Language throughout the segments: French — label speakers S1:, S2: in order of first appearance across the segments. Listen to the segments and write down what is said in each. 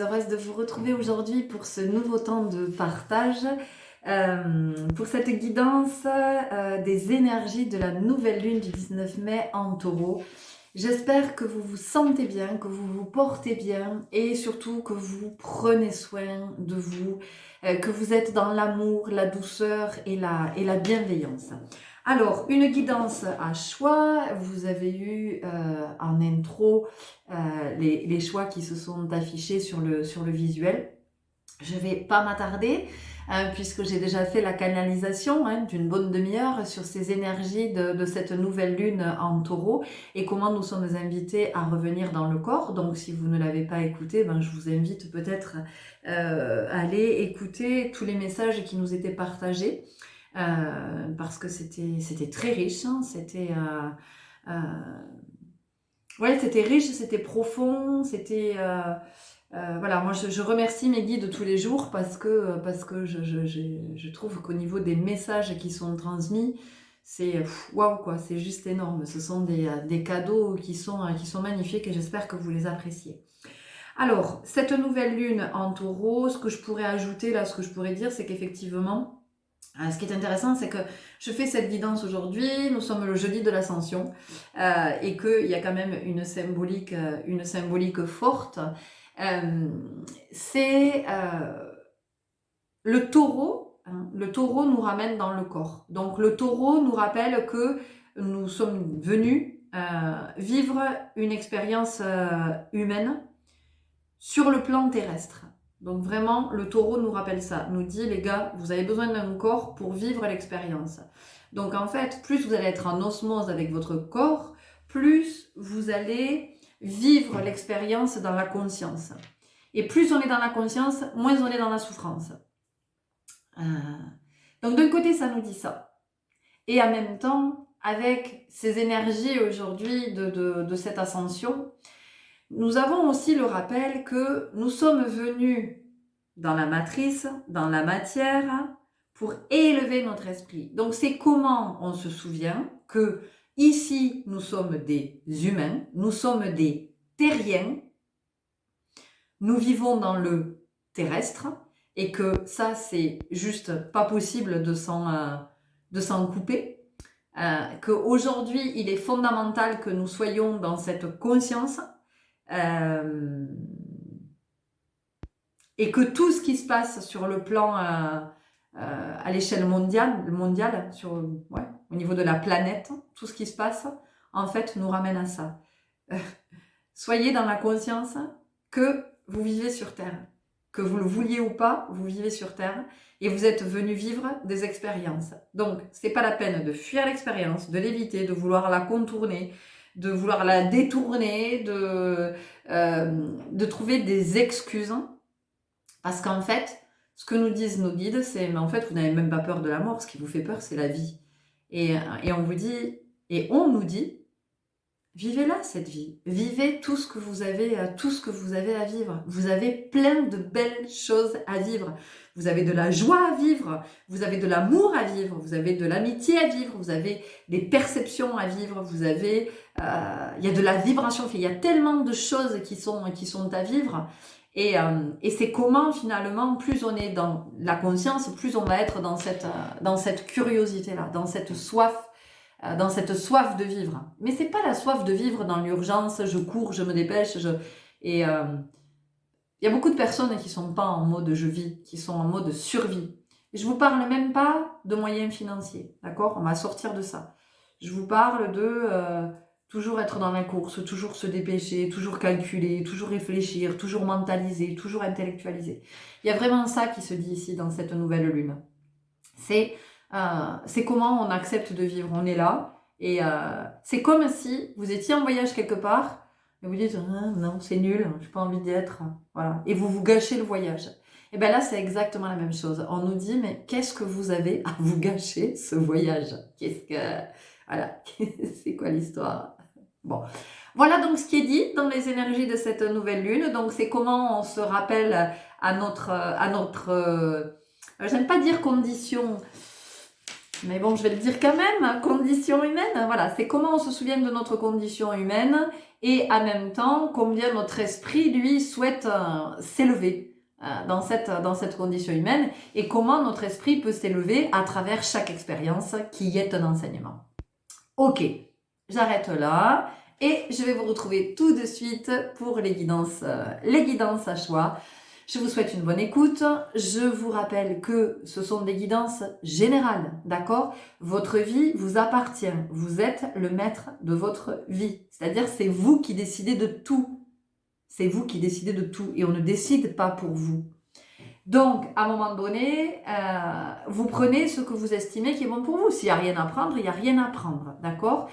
S1: heureuse de vous retrouver aujourd'hui pour ce nouveau temps de partage, pour cette guidance des énergies de la nouvelle lune du 19 mai en Taureau. J'espère que vous vous sentez bien, que vous vous portez bien et surtout que vous prenez soin de vous, que vous êtes dans l'amour, la douceur et la bienveillance. Alors, une guidance à choix, vous avez eu en intro les choix qui se sont affichés sur le visuel. Je ne vais pas m'attarder puisque j'ai déjà fait la canalisation d'une bonne demi-heure sur ces énergies de cette nouvelle lune en Taureau et comment nous sommes invités à revenir dans le corps. Donc si vous ne l'avez pas écouté, je vous invite peut-être à aller écouter tous les messages qui nous étaient partagés. Parce que c'était très riche, c'était riche, c'était profond, c'était voilà, moi je remercie mes guides tous les jours parce que je trouve qu'au niveau des messages qui sont transmis, c'est waouh quoi, c'est juste énorme. Ce sont des cadeaux qui sont magnifiques et j'espère que vous les appréciez. Alors, cette nouvelle lune en Taureau, ce que je pourrais ajouter là, ce que je pourrais dire, c'est qu'effectivement, ce qui est intéressant, c'est que je fais cette guidance aujourd'hui, nous sommes le jeudi de l'Ascension, et qu'il y a quand même une symbolique forte. C'est le taureau. Le taureau nous ramène dans le corps. Donc le taureau nous rappelle que nous sommes venus vivre une expérience humaine sur le plan terrestre. Donc vraiment, le taureau nous rappelle ça, nous dit les gars, vous avez besoin d'un corps pour vivre l'expérience. Donc en fait, plus vous allez être en osmose avec votre corps, plus vous allez vivre l'expérience dans la conscience. Et plus on est dans la conscience, moins on est dans la souffrance. Donc d'un côté, ça nous dit ça. Et en même temps, avec ces énergies aujourd'hui de cette ascension, nous avons aussi le rappel que nous sommes venus dans la matrice, dans la matière, pour élever notre esprit. Donc c'est comment on se souvient que ici nous sommes des humains, nous sommes des terriens, nous vivons dans le terrestre et que ça c'est juste pas possible de s'en couper. Qu'aujourd'hui il est fondamental que nous soyons dans cette conscience. Et que tout ce qui se passe sur le plan à l'échelle mondiale au niveau de la planète, tout ce qui se passe, en fait, nous ramène à ça. Soyez dans la conscience que vous vivez sur Terre. Que vous le vouliez ou pas, vous vivez sur Terre et vous êtes venu vivre des expériences. Donc, c'est pas la peine de fuir l'expérience, de l'éviter, de vouloir la contourner, de vouloir la détourner, de trouver des excuses. Parce qu'en fait, ce que nous disent nos guides, c'est mais en fait, vous n'avez même pas peur de la mort. Ce qui vous fait peur, c'est la vie. Et on vous dit, et on nous dit, vivez-la cette vie. Vivez tout ce que vous avez à vivre. Vous avez plein de belles choses à vivre. Vous avez de la joie à vivre. Vous avez de l'amour à vivre. Vous avez de l'amitié à vivre. Vous avez des perceptions à vivre. Vous avez, il y a de la vibration. Il y a tellement de choses qui sont à vivre. Et c'est comment finalement, plus on est dans la conscience, plus on va être dans cette curiosité-là, dans cette soif de vivre. Mais c'est pas la soif de vivre dans l'urgence, je cours, je me dépêche, il y a beaucoup de personnes qui sont pas en mode je vis, qui sont en mode survie. Et je vous parle même pas de moyens financiers, d'accord? On va sortir de ça. Je vous parle de toujours être dans la course, toujours se dépêcher, toujours calculer, toujours réfléchir, toujours mentaliser, toujours intellectualiser. Il y a vraiment ça qui se dit ici dans cette nouvelle lune. C'est comment on accepte de vivre. On est là et c'est comme si vous étiez en voyage quelque part et vous dites non, c'est nul, j'ai pas envie d'y être, voilà. Et vous gâchez le voyage. Et bien là, c'est exactement la même chose. On nous dit mais qu'est-ce que vous avez à vous gâcher ce voyage? Voilà, c'est quoi l'histoire? Bon, voilà donc ce qui est dit dans les énergies de cette nouvelle lune. Donc c'est comment on se rappelle à notre j'aime pas dire condition, Mais bon, je vais le dire quand même, condition humaine, voilà, c'est comment on se souvient de notre condition humaine et en même temps, combien notre esprit, lui, souhaite s'élever dans cette condition humaine et comment notre esprit peut s'élever à travers chaque expérience qui est un enseignement. Ok, j'arrête là et je vais vous retrouver tout de suite pour les guidances à choix. Je vous souhaite une bonne écoute. Je vous rappelle que ce sont des guidances générales, d'accord? Votre vie vous appartient. Vous êtes le maître de votre vie. C'est-à-dire, c'est vous qui décidez de tout. C'est vous qui décidez de tout et on ne décide pas pour vous. Donc, à un moment donné, vous prenez ce que vous estimez qui est bon pour vous. S'il n'y a rien à prendre, il n'y a rien à prendre, d'accord?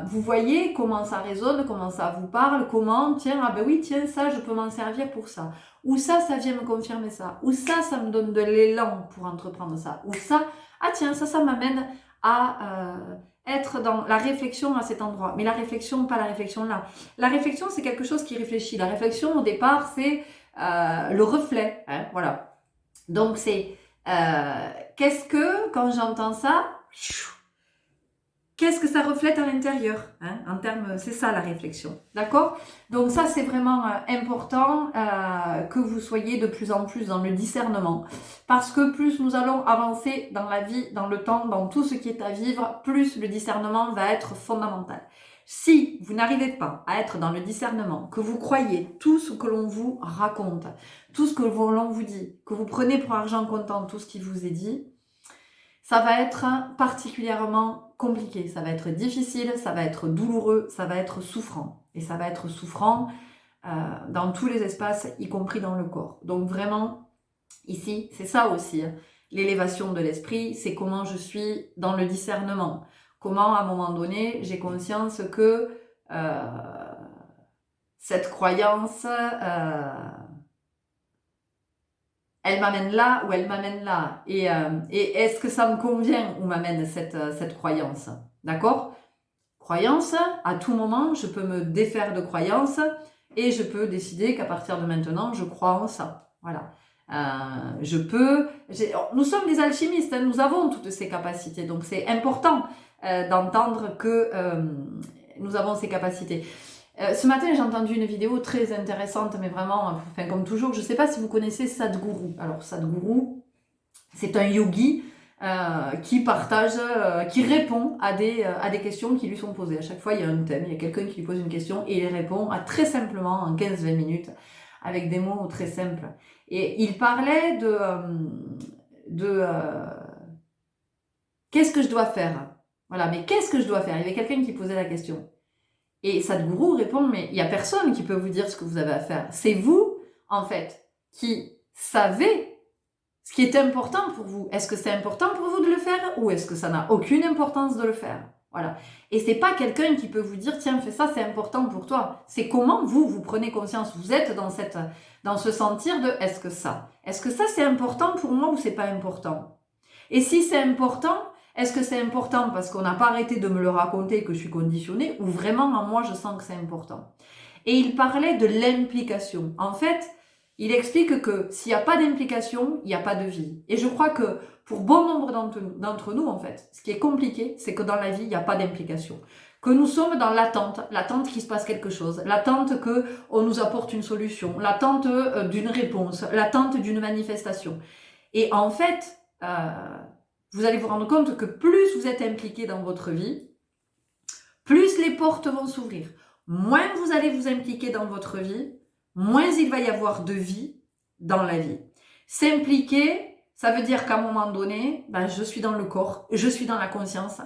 S1: Vous voyez comment ça résonne, comment ça vous parle, comment, tiens, ah ben oui, tiens, ça, je peux m'en servir pour ça. Ou ça vient me confirmer ça. Ou ça me donne de l'élan pour entreprendre ça. Ou ça, ah tiens, ça m'amène à être dans la réflexion à cet endroit. Mais la réflexion, pas la réflexion là. La réflexion, c'est quelque chose qui réfléchit. La réflexion, au départ, c'est le reflet, hein, voilà. Donc c'est qu'est-ce que, quand j'entends ça, qu'est-ce que ça reflète à l'intérieur, hein, en termes, c'est ça la réflexion, d'accord? Donc ça c'est vraiment important que vous soyez de plus en plus dans le discernement, parce que plus nous allons avancer dans la vie, dans le temps, dans tout ce qui est à vivre, plus le discernement va être fondamental. Si vous n'arrivez pas à être dans le discernement, que vous croyez tout ce que l'on vous raconte, tout ce que l'on vous dit, que vous prenez pour argent comptant tout ce qui vous est dit, ça va être particulièrement compliqué, ça va être difficile, ça va être douloureux, ça va être souffrant. Et ça va être souffrant dans tous les espaces, y compris dans le corps. Donc vraiment, ici, c'est ça aussi, l'élévation de l'esprit, c'est comment je suis dans le discernement. Comment, à un moment donné, j'ai conscience que cette croyance, elle m'amène là ou elle m'amène là. Et est-ce que ça me convient où m'amène cette croyance? D'accord? Croyance, à tout moment, je peux me défaire de croyance et je peux décider qu'à partir de maintenant, je crois en ça. Voilà. Nous sommes des alchimistes, hein, nous avons toutes ces capacités. Donc c'est important d'entendre que nous avons ces capacités. Ce matin, j'ai entendu une vidéo très intéressante, mais vraiment, enfin, comme toujours, je ne sais pas si vous connaissez Sadhguru. Alors, Sadhguru, c'est un yogi qui partage, qui répond à des questions qui lui sont posées. À chaque fois, il y a un thème, il y a quelqu'un qui lui pose une question et il répond très simplement, en 15-20 minutes, avec des mots très simples. Et il parlait de qu'est-ce que je dois faire? Voilà, mais qu'est-ce que je dois faire? Il y avait quelqu'un qui posait la question. Et Sadhguru répond, mais il n'y a personne qui peut vous dire ce que vous avez à faire. C'est vous, en fait, qui savez ce qui est important pour vous. Est-ce que c'est important pour vous de le faire ou est-ce que ça n'a aucune importance de le faire? Voilà. Et c'est pas quelqu'un qui peut vous dire, tiens, fais ça, c'est important pour toi. C'est comment vous prenez conscience. Vous êtes dans ce sentir de, est-ce que ça c'est important pour moi ou c'est pas important? Et si c'est important, est-ce que c'est important parce qu'on n'a pas arrêté de me le raconter que je suis conditionnée ou vraiment en moi je sens que c'est important? Et il parlait de l'implication. En fait, il explique que s'il n'y a pas d'implication, il n'y a pas de vie. Et je crois que pour bon nombre d'entre nous, en fait, ce qui est compliqué, c'est que dans la vie, il n'y a pas d'implication. Que nous sommes dans l'attente qu'il se passe quelque chose, l'attente qu'on nous apporte une solution, l'attente d'une réponse, l'attente d'une manifestation. Et en fait, vous allez vous rendre compte que plus vous êtes impliqué dans votre vie, plus les portes vont s'ouvrir. Moins vous allez vous impliquer dans votre vie, moins il va y avoir de vie dans la vie. S'impliquer, ça veut dire qu'à un moment donné, je suis dans le corps, je suis dans la conscience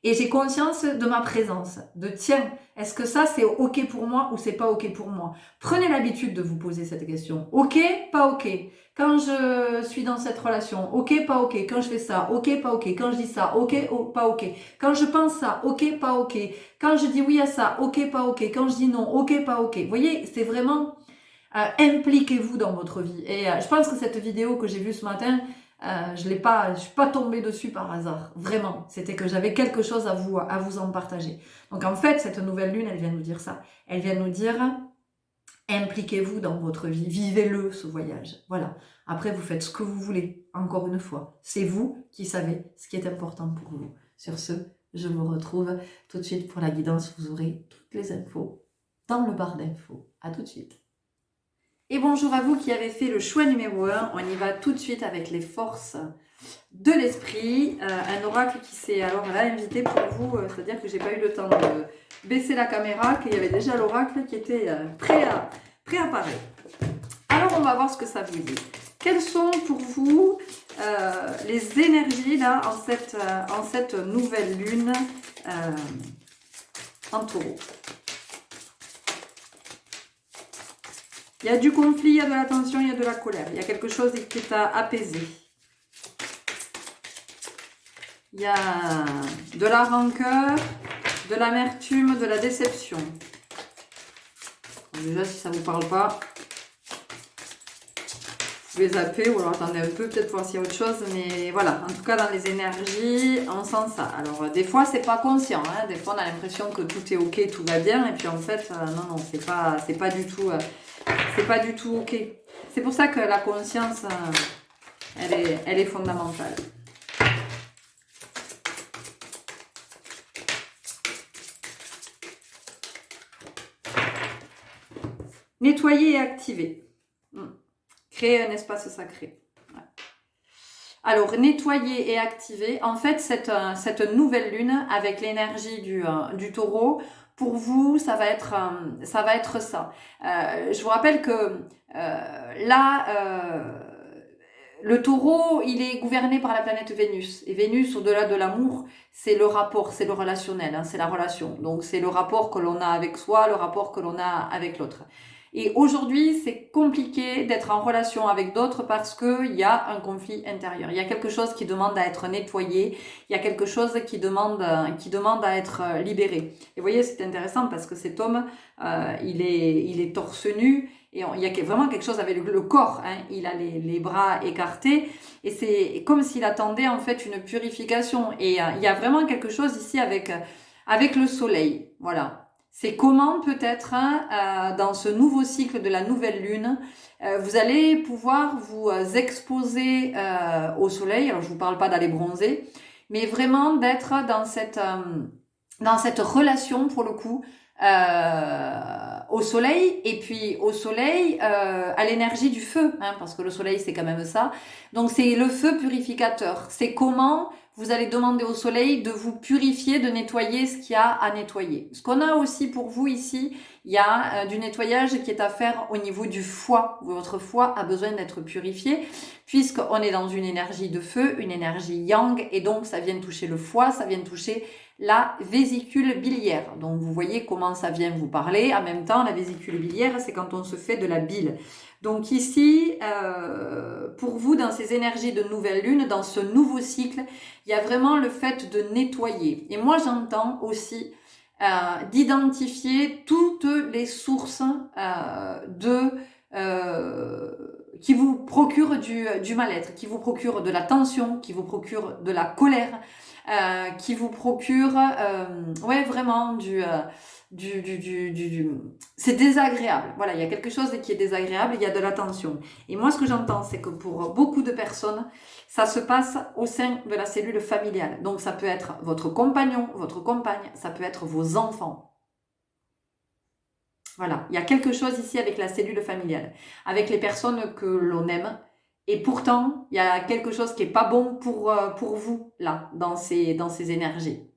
S1: et j'ai conscience de ma présence, de tiens, est-ce que ça c'est ok pour moi ou c'est pas ok pour moi? Prenez l'habitude de vous poser cette question. Ok, pas ok. Quand je suis dans cette relation, ok, pas ok. Quand je fais ça, ok, pas ok. Quand je dis ça, ok, pas ok. Quand je pense ça, ok, pas ok. Quand je dis oui à ça, ok, pas ok. Quand je dis non, ok, pas ok. Vous voyez, c'est vraiment impliquez-vous dans votre vie. Et je pense que cette vidéo que j'ai vue ce matin, je suis pas tombée dessus par hasard. Vraiment, c'était que j'avais quelque chose à vous en partager. Donc en fait, cette nouvelle lune, elle vient nous dire ça. Elle vient nous dire Impliquez-vous dans votre vie, vivez-le ce voyage. Voilà. Après, vous faites ce que vous voulez, encore une fois. C'est vous qui savez ce qui est important pour vous. Sur ce, je vous retrouve tout de suite pour la guidance. Vous aurez toutes les infos dans le barre d'infos. À tout de suite. Et bonjour à vous qui avez fait le choix numéro 1. On y va tout de suite avec les forces de l'esprit. Un oracle qui s'est alors là invité pour vous, c'est-à-dire que j'ai pas eu le temps de baisser la caméra, qu'il y avait déjà l'oracle qui était prêt à apparaître. Alors on va voir ce que ça vous dit. Quelles sont pour vous les énergies là en cette nouvelle lune en taureau? Il y a du conflit, il y a de la tension, il y a de la colère. Il y a quelque chose qui est à apaiser. Il y a de la rancœur, de l'amertume, de la déception. Déjà, si ça ne vous parle pas, vous pouvez zapper ou alors attendez un peu, peut-être voir s'il y a autre chose. Mais voilà, en tout cas, dans les énergies, on sent ça. Alors, des fois, c'est pas conscient. Hein. Des fois, on a l'impression que tout est OK, tout va bien. Et puis, en fait, non, c'est pas du tout... c'est pas du tout OK. C'est pour ça que la conscience, elle est fondamentale. Nettoyer et activer. Créer un espace sacré. Ouais. Alors, nettoyer et activer. En fait, cette nouvelle lune, avec l'énergie du taureau, pour vous, ça va être ça. Je vous rappelle que le taureau, il est gouverné par la planète Vénus. Et Vénus, au-delà de l'amour, c'est le rapport, c'est le relationnel, hein, c'est la relation. Donc, c'est le rapport que l'on a avec soi, le rapport que l'on a avec l'autre. Et aujourd'hui, c'est compliqué d'être en relation avec d'autres parce qu'il y a un conflit intérieur. Il y a quelque chose qui demande à être nettoyé. Il y a quelque chose qui demande à être libéré. Et vous voyez, c'est intéressant parce que cet homme, il est torse nu. Et il y a vraiment quelque chose avec le corps. Hein. Il a les bras écartés. Et c'est comme s'il attendait en fait une purification. Et il y a vraiment quelque chose ici avec le soleil. Voilà. C'est comment peut-être, dans ce nouveau cycle de la nouvelle lune, vous allez pouvoir vous exposer au soleil. Alors, je vous parle pas d'aller bronzer, mais vraiment d'être dans cette relation, pour le coup, au soleil, et puis au soleil, à l'énergie du feu, hein, parce que le soleil, c'est quand même ça. Donc, c'est le feu purificateur. C'est comment vous allez demander au soleil de vous purifier, de nettoyer ce qu'il y a à nettoyer. Ce qu'on a aussi pour vous ici, il y a du nettoyage qui est à faire au niveau du foie. Votre foie a besoin d'être purifié, puisqu'on est dans une énergie de feu, une énergie yang, et donc ça vient toucher le foie, ça vient toucher la vésicule biliaire. Donc vous voyez comment ça vient vous parler. En même temps, la vésicule biliaire, c'est quand on se fait de la bile. Donc ici, pour vous, dans ces énergies de nouvelle lune, dans ce nouveau cycle, il y a vraiment le fait de nettoyer. Et moi, j'entends aussi d'identifier toutes les sources qui vous procurent du mal-être, qui vous procurent de la tension, qui vous procurent de la colère, qui vous procurent vraiment c'est désagréable. Voilà, il y a quelque chose qui est désagréable, il y a de la tension. Et moi, ce que j'entends, c'est que pour beaucoup de personnes, ça se passe au sein de la cellule familiale. Donc, ça peut être votre compagnon, votre compagne, ça peut être vos enfants. Voilà, il y a quelque chose ici avec la cellule familiale, avec les personnes que l'on aime. Et pourtant, il y a quelque chose qui est pas bon pour vous, là, dans ces énergies.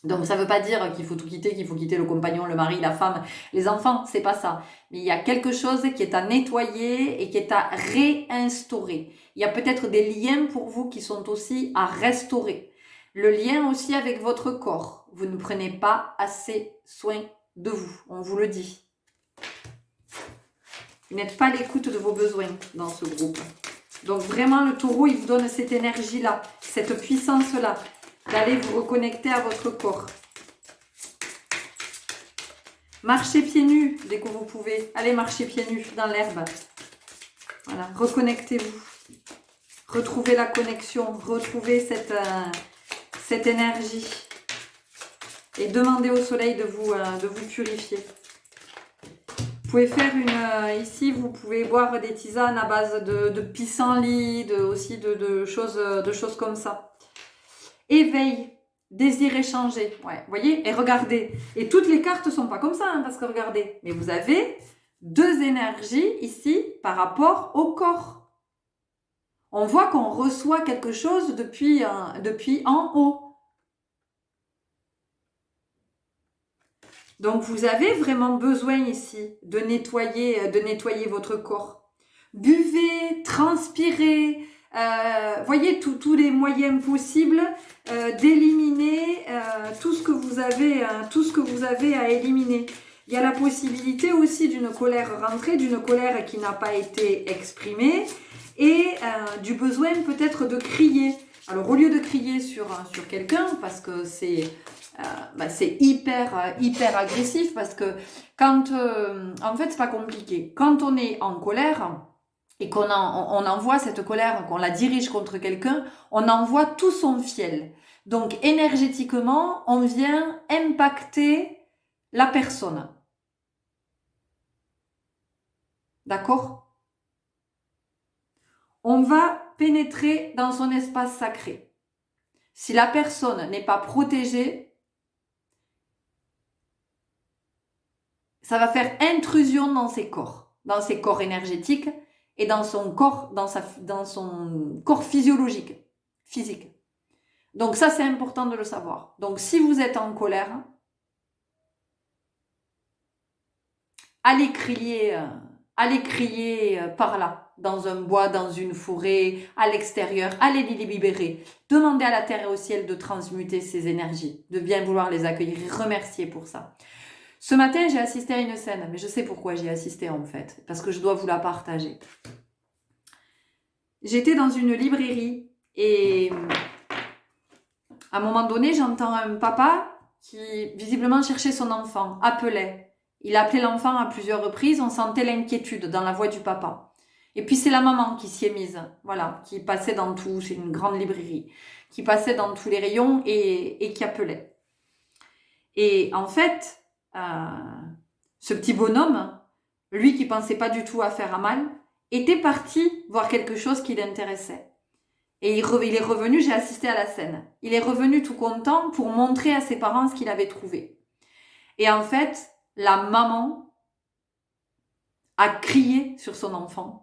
S1: Donc ça ne veut pas dire qu'il faut tout quitter, qu'il faut quitter le compagnon, le mari, la femme, les enfants, c'est pas ça. Mais il y a quelque chose qui est à nettoyer et qui est à réinstaurer. Il y a peut-être des liens pour vous qui sont aussi à restaurer. Le lien aussi avec votre corps. Vous ne prenez pas assez soin de vous, on vous le dit. Vous n'êtes pas à l'écoute de vos besoins dans ce groupe. Donc vraiment le taureau, il vous donne cette énergie-là, cette puissance-là, d'aller vous reconnecter à votre corps. Marchez pieds nus dès que vous pouvez. Allez marcher pieds nus dans l'herbe. Voilà, reconnectez-vous. Retrouvez la connexion, retrouvez cette énergie. Et demandez au soleil de vous purifier. pouvez faire ici, vous pouvez boire des tisanes à base de pissenlit, aussi de choses comme ça. Éveil, désir échangé. Ouais, vous voyez, et regardez. Et toutes les cartes sont pas comme ça, hein, parce que regardez. Mais vous avez deux énergies ici par rapport au corps. On voit qu'on reçoit quelque chose depuis en haut. Donc, vous avez vraiment besoin ici de nettoyer votre corps. Buvez, transpirez, voyez tous les moyens possibles d'éliminer tout ce que vous avez à éliminer. Il y a la possibilité aussi d'une colère rentrée, d'une colère qui n'a pas été exprimée et du besoin peut-être de crier. Alors, au lieu de crier sur quelqu'un, parce que c'est hyper agressif, parce que quand en fait c'est pas compliqué, quand on est en colère et qu'on on envoie cette colère, qu'on la dirige contre quelqu'un, on envoie tout son fiel. Donc énergétiquement on vient impacter la personne, d'accord? On va pénétrer dans son espace sacré. Si la personne n'est pas protégée, ça va faire intrusion dans ses corps énergétiques et dans son corps, dans son corps physique. Donc ça, c'est important de le savoir. Donc si vous êtes en colère, allez crier par là, dans un bois, dans une forêt, à l'extérieur, allez les libérer. Demandez à la terre et au ciel de transmuter ces énergies, de bien vouloir les accueillir et remercier pour ça. Ce matin, j'ai assisté à une scène, mais je sais pourquoi j'y ai assisté en fait, parce que je dois vous la partager. J'étais dans une librairie et à un moment donné, j'entends un papa qui visiblement cherchait son enfant, appelait. Il appelait l'enfant à plusieurs reprises, on sentait l'inquiétude dans la voix du papa. Et puis c'est la maman qui s'y est mise, voilà, qui passait dans tout, c'est une grande librairie, qui passait dans tous les rayons et qui appelait. Et en fait, ce petit bonhomme, lui qui pensait pas du tout à faire un mal, était parti voir quelque chose qui l'intéressait. Et il est revenu, j'ai assisté à la scène. Il est revenu tout content pour montrer à ses parents ce qu'il avait trouvé. Et en fait, la maman a crié sur son enfant,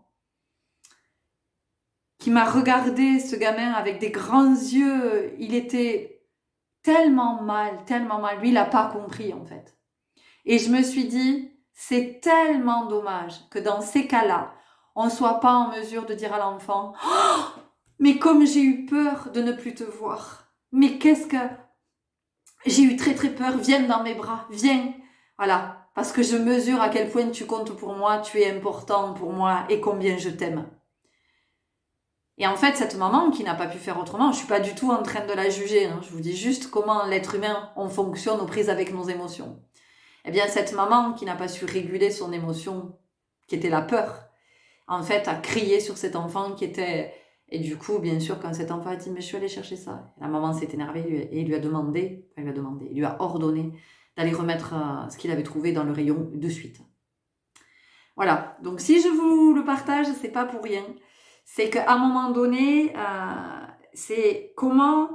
S1: qui m'a regardé, ce gamin, avec des grands yeux. Il était tellement mal. Lui, il n'a pas compris en fait. Et je me suis dit, c'est tellement dommage que dans ces cas-là, on ne soit pas en mesure de dire à l'enfant « Oh, mais comme j'ai eu peur de ne plus te voir. Mais qu'est-ce que... J'ai eu très peur, viens dans mes bras, viens. » Voilà, parce que je mesure à quel point tu comptes pour moi, tu es important pour moi et combien je t'aime. Et en fait, cette maman qui n'a pas pu faire autrement, je suis pas du tout en train de la juger, hein, je vous dis juste comment l'être humain, on fonctionne aux prises avec nos émotions. Eh bien, cette maman qui n'a pas su réguler son émotion, qui était la peur, en fait, a crié sur cet enfant qui était... Et du coup, bien sûr, quand cet enfant a dit « mais je suis allée chercher ça », la maman s'est énervée et il lui a ordonné d'aller remettre ce qu'il avait trouvé dans le rayon de suite. Voilà, donc si je vous le partage, c'est pas pour rien. C'est qu'à un moment donné, c'est comment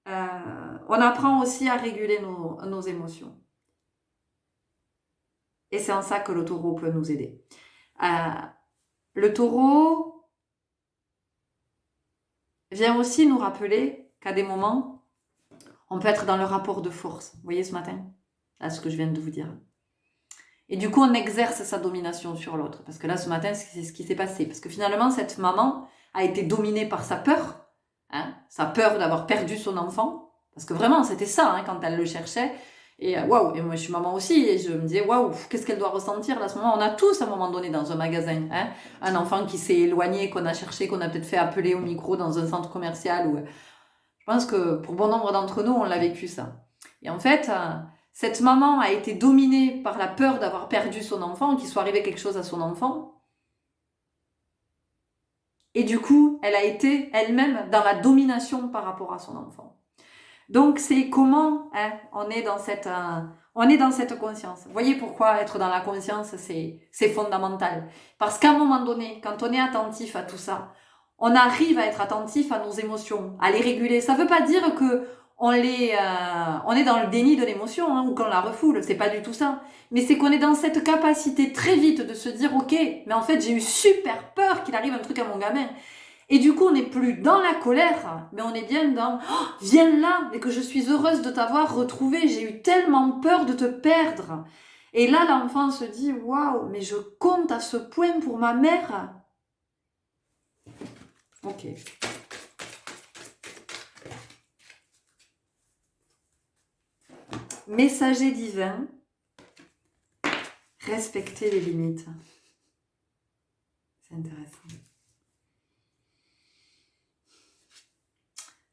S1: on apprend aussi à réguler nos émotions. Et c'est en ça que le taureau peut nous aider. Le taureau vient aussi nous rappeler qu'à des moments, on peut être dans le rapport de force. Vous voyez ce matin, là, ce que je viens de vous dire. Et du coup, on exerce sa domination sur l'autre. Parce que là, ce matin, c'est ce qui s'est passé. Parce que finalement, cette maman a été dominée par sa peur. Hein, sa peur d'avoir perdu son enfant. Parce que vraiment, c'était ça, hein, quand elle le cherchait. Et waouh, et moi je suis maman aussi, et je me disais waouh, qu'est-ce qu'elle doit ressentir là, à ce moment. On a tous à un moment donné dans un magasin, hein, un enfant qui s'est éloigné, qu'on a cherché, qu'on a peut-être fait appeler au micro dans un centre commercial. Ou... Je pense que pour bon nombre d'entre nous, on l'a vécu ça. Et en fait, cette maman a été dominée par la peur d'avoir perdu son enfant, qu'il soit arrivé quelque chose à son enfant. Et du coup, elle a été elle-même dans la domination par rapport à son enfant. Donc c'est comment, hein, on est dans cette, On est dans cette conscience. Vous voyez pourquoi être dans la conscience, c'est fondamental. Parce qu'à un moment donné, quand on est attentif à tout ça, on arrive à être attentif à nos émotions, à les réguler. Ça ne veut pas dire que on est dans le déni de l'émotion ou qu'on la refoule. C'est pas du tout ça. Mais c'est qu'on est dans cette capacité très vite de se dire, ok, mais en fait j'ai eu super peur qu'il arrive un truc à mon gamin. Et du coup, on n'est plus dans la colère, mais on est bien dans oh, viens là, et que je suis heureuse de t'avoir retrouvé. J'ai eu tellement peur de te perdre. Et là, l'enfant se dit waouh, mais je compte à ce point pour ma mère. Ok. Messager divin, respecter les limites. C'est intéressant.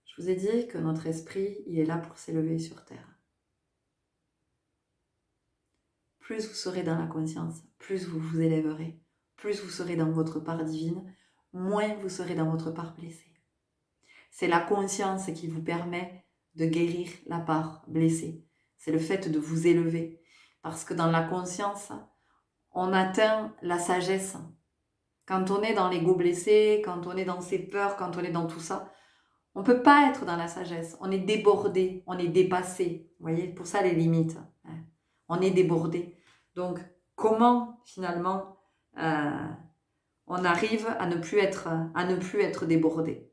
S1: Je vous ai dit que notre esprit, il est là pour s'élever sur terre. Plus vous serez dans la conscience, plus vous vous élèverez, plus vous serez dans votre part divine, moins vous serez dans votre part blessée. C'est la conscience qui vous permet de guérir la part blessée. C'est le fait de vous élever. Parce que dans la conscience, on atteint la sagesse. Quand on est dans l'ego blessé, quand on est dans ses peurs, quand on est dans tout ça, on ne peut pas être dans la sagesse. On est débordé, on est dépassé. Vous voyez, pour ça les limites. On est débordé. Donc, comment finalement on arrive à ne plus être débordé?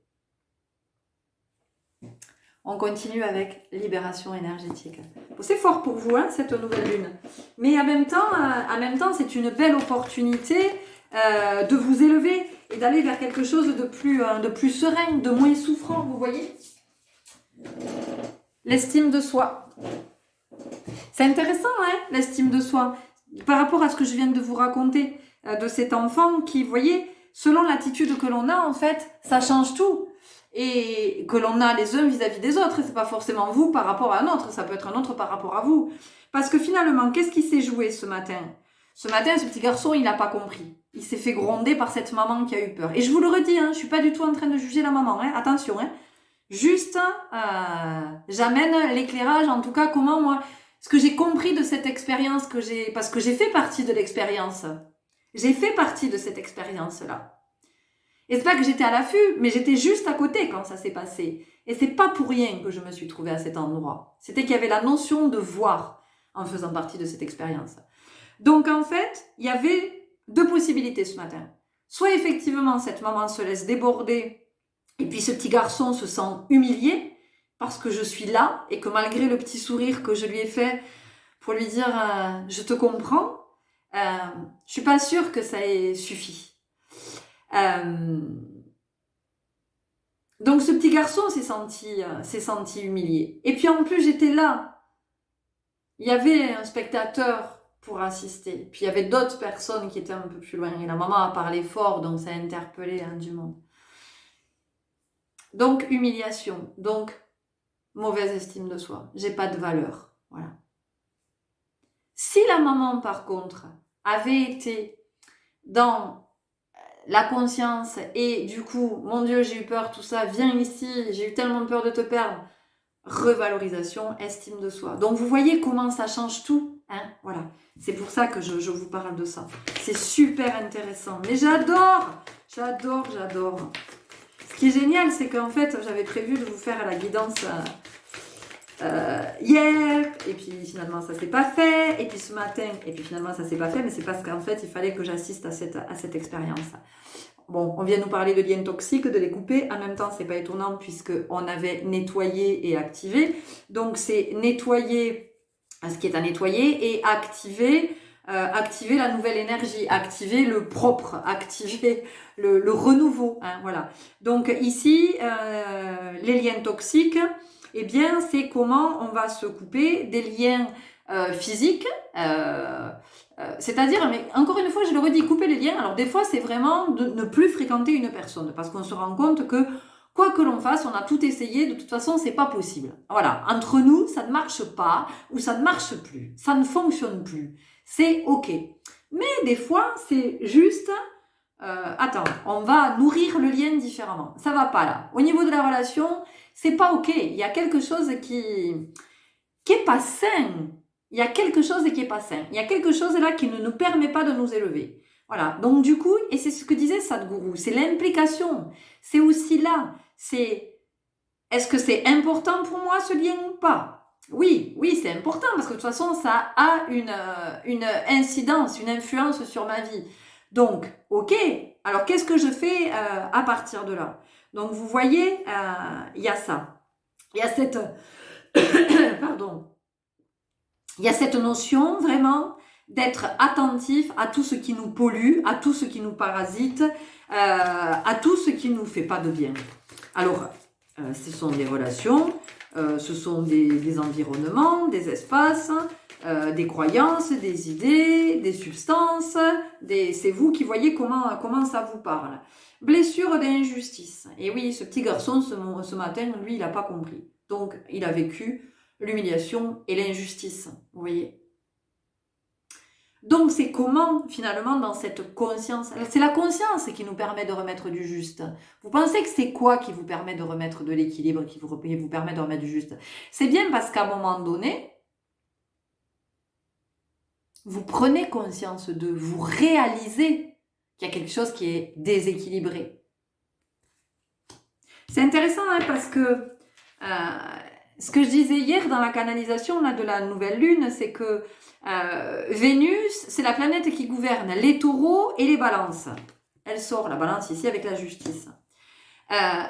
S1: On continue avec libération énergétique. Bon, c'est fort pour vous, hein, cette nouvelle lune. Mais en même temps, c'est une belle opportunité de vous élever et d'aller vers quelque chose de plus serein, de moins souffrant, vous voyez. L'estime de soi. C'est intéressant, hein, l'estime de soi. Par rapport à ce que je viens de vous raconter de cet enfant qui, vous voyez, selon l'attitude que l'on a, en fait, ça change tout. Et que l'on a les uns vis-à-vis des autres. Et c'est pas forcément vous par rapport à un autre, ça peut être un autre par rapport à vous. Parce que finalement, qu'est-ce qui s'est joué ce matin? Ce matin, ce petit garçon, il n'a pas compris. Il s'est fait gronder par cette maman qui a eu peur. Et je vous le redis, hein, je suis pas du tout en train de juger la maman, hein, attention. Hein. Juste, j'amène l'éclairage, en tout cas, comment moi... Ce que j'ai compris de cette expérience que j'ai... Parce que j'ai fait partie de l'expérience. J'ai fait partie de cette expérience-là. Et c'est pas que j'étais à l'affût, mais j'étais juste à côté quand ça s'est passé. Et c'est pas pour rien que je me suis trouvée à cet endroit. C'était qu'il y avait la notion de voir en faisant partie de cette expérience. Donc en fait, il y avait deux possibilités ce matin. Soit effectivement, cette maman se laisse déborder et puis ce petit garçon se sent humilié parce que je suis là et que malgré le petit sourire que je lui ai fait pour lui dire « je te comprends », je suis pas sûre que ça ait suffi. Donc ce petit garçon s'est senti humilié. Et puis en plus j'étais là. Il y avait un spectateur pour assister. Puis il y avait d'autres personnes qui étaient un peu plus loin. Et la maman a parlé fort, donc ça a interpellé du monde. Donc humiliation. Donc mauvaise estime de soi. J'ai pas de valeur. Voilà. Si la maman par contre avait été dans la conscience et du coup, mon Dieu, j'ai eu peur, tout ça, viens ici, j'ai eu tellement peur de te perdre. Revalorisation, estime de soi. Donc vous voyez comment ça change tout, hein, voilà. C'est pour ça que je vous parle de ça. C'est super intéressant. Mais j'adore. Ce qui est génial, c'est qu'en fait, j'avais prévu de vous faire la guidance hier, et puis finalement ça s'est pas fait, et puis ce matin, et puis finalement ça s'est pas fait, mais c'est parce qu'en fait il fallait que j'assiste à cette expérience. Bon, on vient nous parler de liens toxiques, de les couper, en même temps c'est pas étonnant puisqu'on avait nettoyé et activé, donc c'est nettoyer ce qui est à nettoyer et activer la nouvelle énergie, activer le propre, activer le renouveau, hein, voilà. Donc ici, les liens toxiques, eh bien, c'est comment on va se couper des liens physiques, c'est-à-dire, mais encore une fois, je le redis, couper les liens. Alors des fois, c'est vraiment de ne plus fréquenter une personne, parce qu'on se rend compte que quoi que l'on fasse, on a tout essayé, de toute façon, c'est pas possible. Voilà, entre nous, ça ne marche pas, ou ça ne marche plus, ça ne fonctionne plus. C'est ok. Mais des fois, c'est juste... attends, on va nourrir le lien différemment. Ça va pas là. Au niveau de la relation, c'est pas ok. Il y a quelque chose qui est pas sain. Il y a quelque chose qui n'est pas sain. Il y a quelque chose là qui ne nous permet pas de nous élever. Voilà. Donc du coup, et c'est ce que disait Sadhguru, c'est l'implication. C'est aussi là. Est-ce que c'est important pour moi ce lien ou pas? Oui, oui, c'est important parce que de toute façon, ça a une incidence, une influence sur ma vie. Donc, ok. Alors, qu'est-ce que je fais à partir de là? Donc, vous voyez, il y a ça. Il y a cette... Pardon. Il y a cette notion vraiment d'être attentif à tout ce qui nous pollue, à tout ce qui nous parasite, à tout ce qui ne nous fait pas de bien. Alors, ce sont des relations, ce sont des environnements, des espaces, des croyances, des idées, des substances. C'est vous qui voyez comment ça vous parle. Blessure d'injustice. Et oui, ce petit garçon, ce matin, lui, il n'a pas compris. Donc, il a vécu l'humiliation et l'injustice. Vous voyez ? Donc, c'est comment, finalement, dans cette conscience... C'est la conscience qui nous permet de remettre du juste. Vous pensez que c'est quoi qui vous permet de remettre de l'équilibre, qui vous permet de remettre du juste? C'est bien parce qu'à un moment donné, vous prenez conscience vous réalisez qu'il y a quelque chose qui est déséquilibré. C'est intéressant hein, parce que ce que je disais hier dans la canalisation là, de la nouvelle lune, c'est que Vénus, c'est la planète qui gouverne les taureaux et les balances. Elle sort la balance ici avec la justice.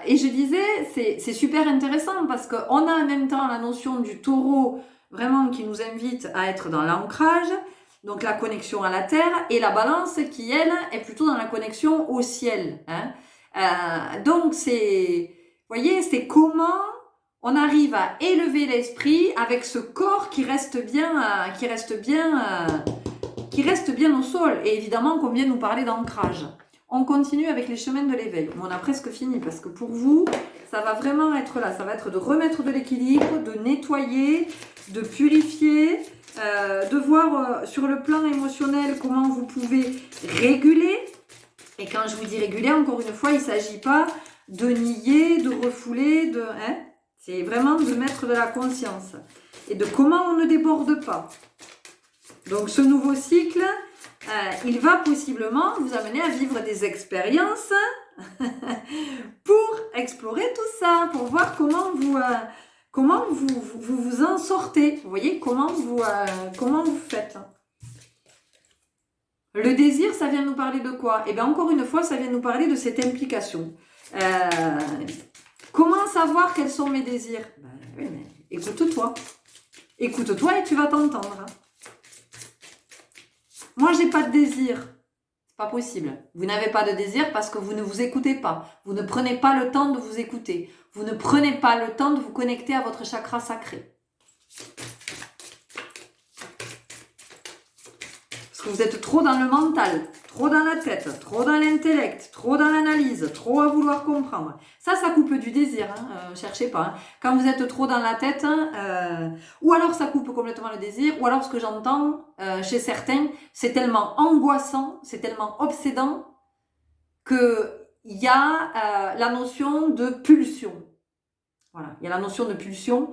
S1: Et je disais, c'est super intéressant parce qu'on a en même temps la notion du taureau vraiment qui nous invite à être dans l'ancrage, donc la connexion à la terre, et la balance qui, elle, est plutôt dans la connexion au ciel. Hein. Donc, vous voyez, c'est comment on arrive à élever l'esprit avec ce corps qui reste bien au sol. Et évidemment, qu'on vient nous parler d'ancrage. On continue avec les chemins de l'éveil. On a presque fini parce que pour vous, ça va vraiment être là. Ça va être de remettre de l'équilibre, de nettoyer, de purifier, de voir sur le plan émotionnel comment vous pouvez réguler. Et quand je vous dis réguler, encore une fois, il ne s'agit pas de nier, de refouler, c'est vraiment de mettre de la conscience et de comment on ne déborde pas. Donc ce nouveau cycle, il va possiblement vous amener à vivre des expériences pour explorer tout ça, pour voir comment vous en sortez. Vous voyez, comment vous faites. Le désir, ça vient nous parler de quoi? Eh bien, encore une fois, ça vient nous parler de cette implication. Comment savoir quels sont mes désirs? Oui, mais écoute-toi. Écoute-toi et tu vas t'entendre. Moi, j'ai pas de désir. C'est pas possible. Vous n'avez pas de désir parce que vous ne vous écoutez pas. Vous ne prenez pas le temps de vous écouter. Vous ne prenez pas le temps de vous connecter à votre chakra sacré. Parce que vous êtes trop dans le mental, trop dans la tête, trop dans l'intellect, trop dans l'analyse, trop à vouloir comprendre. Ça coupe du désir, cherchez pas. Hein. Quand vous êtes trop dans la tête, ou alors ça coupe complètement le désir, ou alors ce que j'entends chez certains, c'est tellement angoissant, c'est tellement obsédant, qu'il y a la notion de pulsion. Voilà, il y a la notion de pulsion.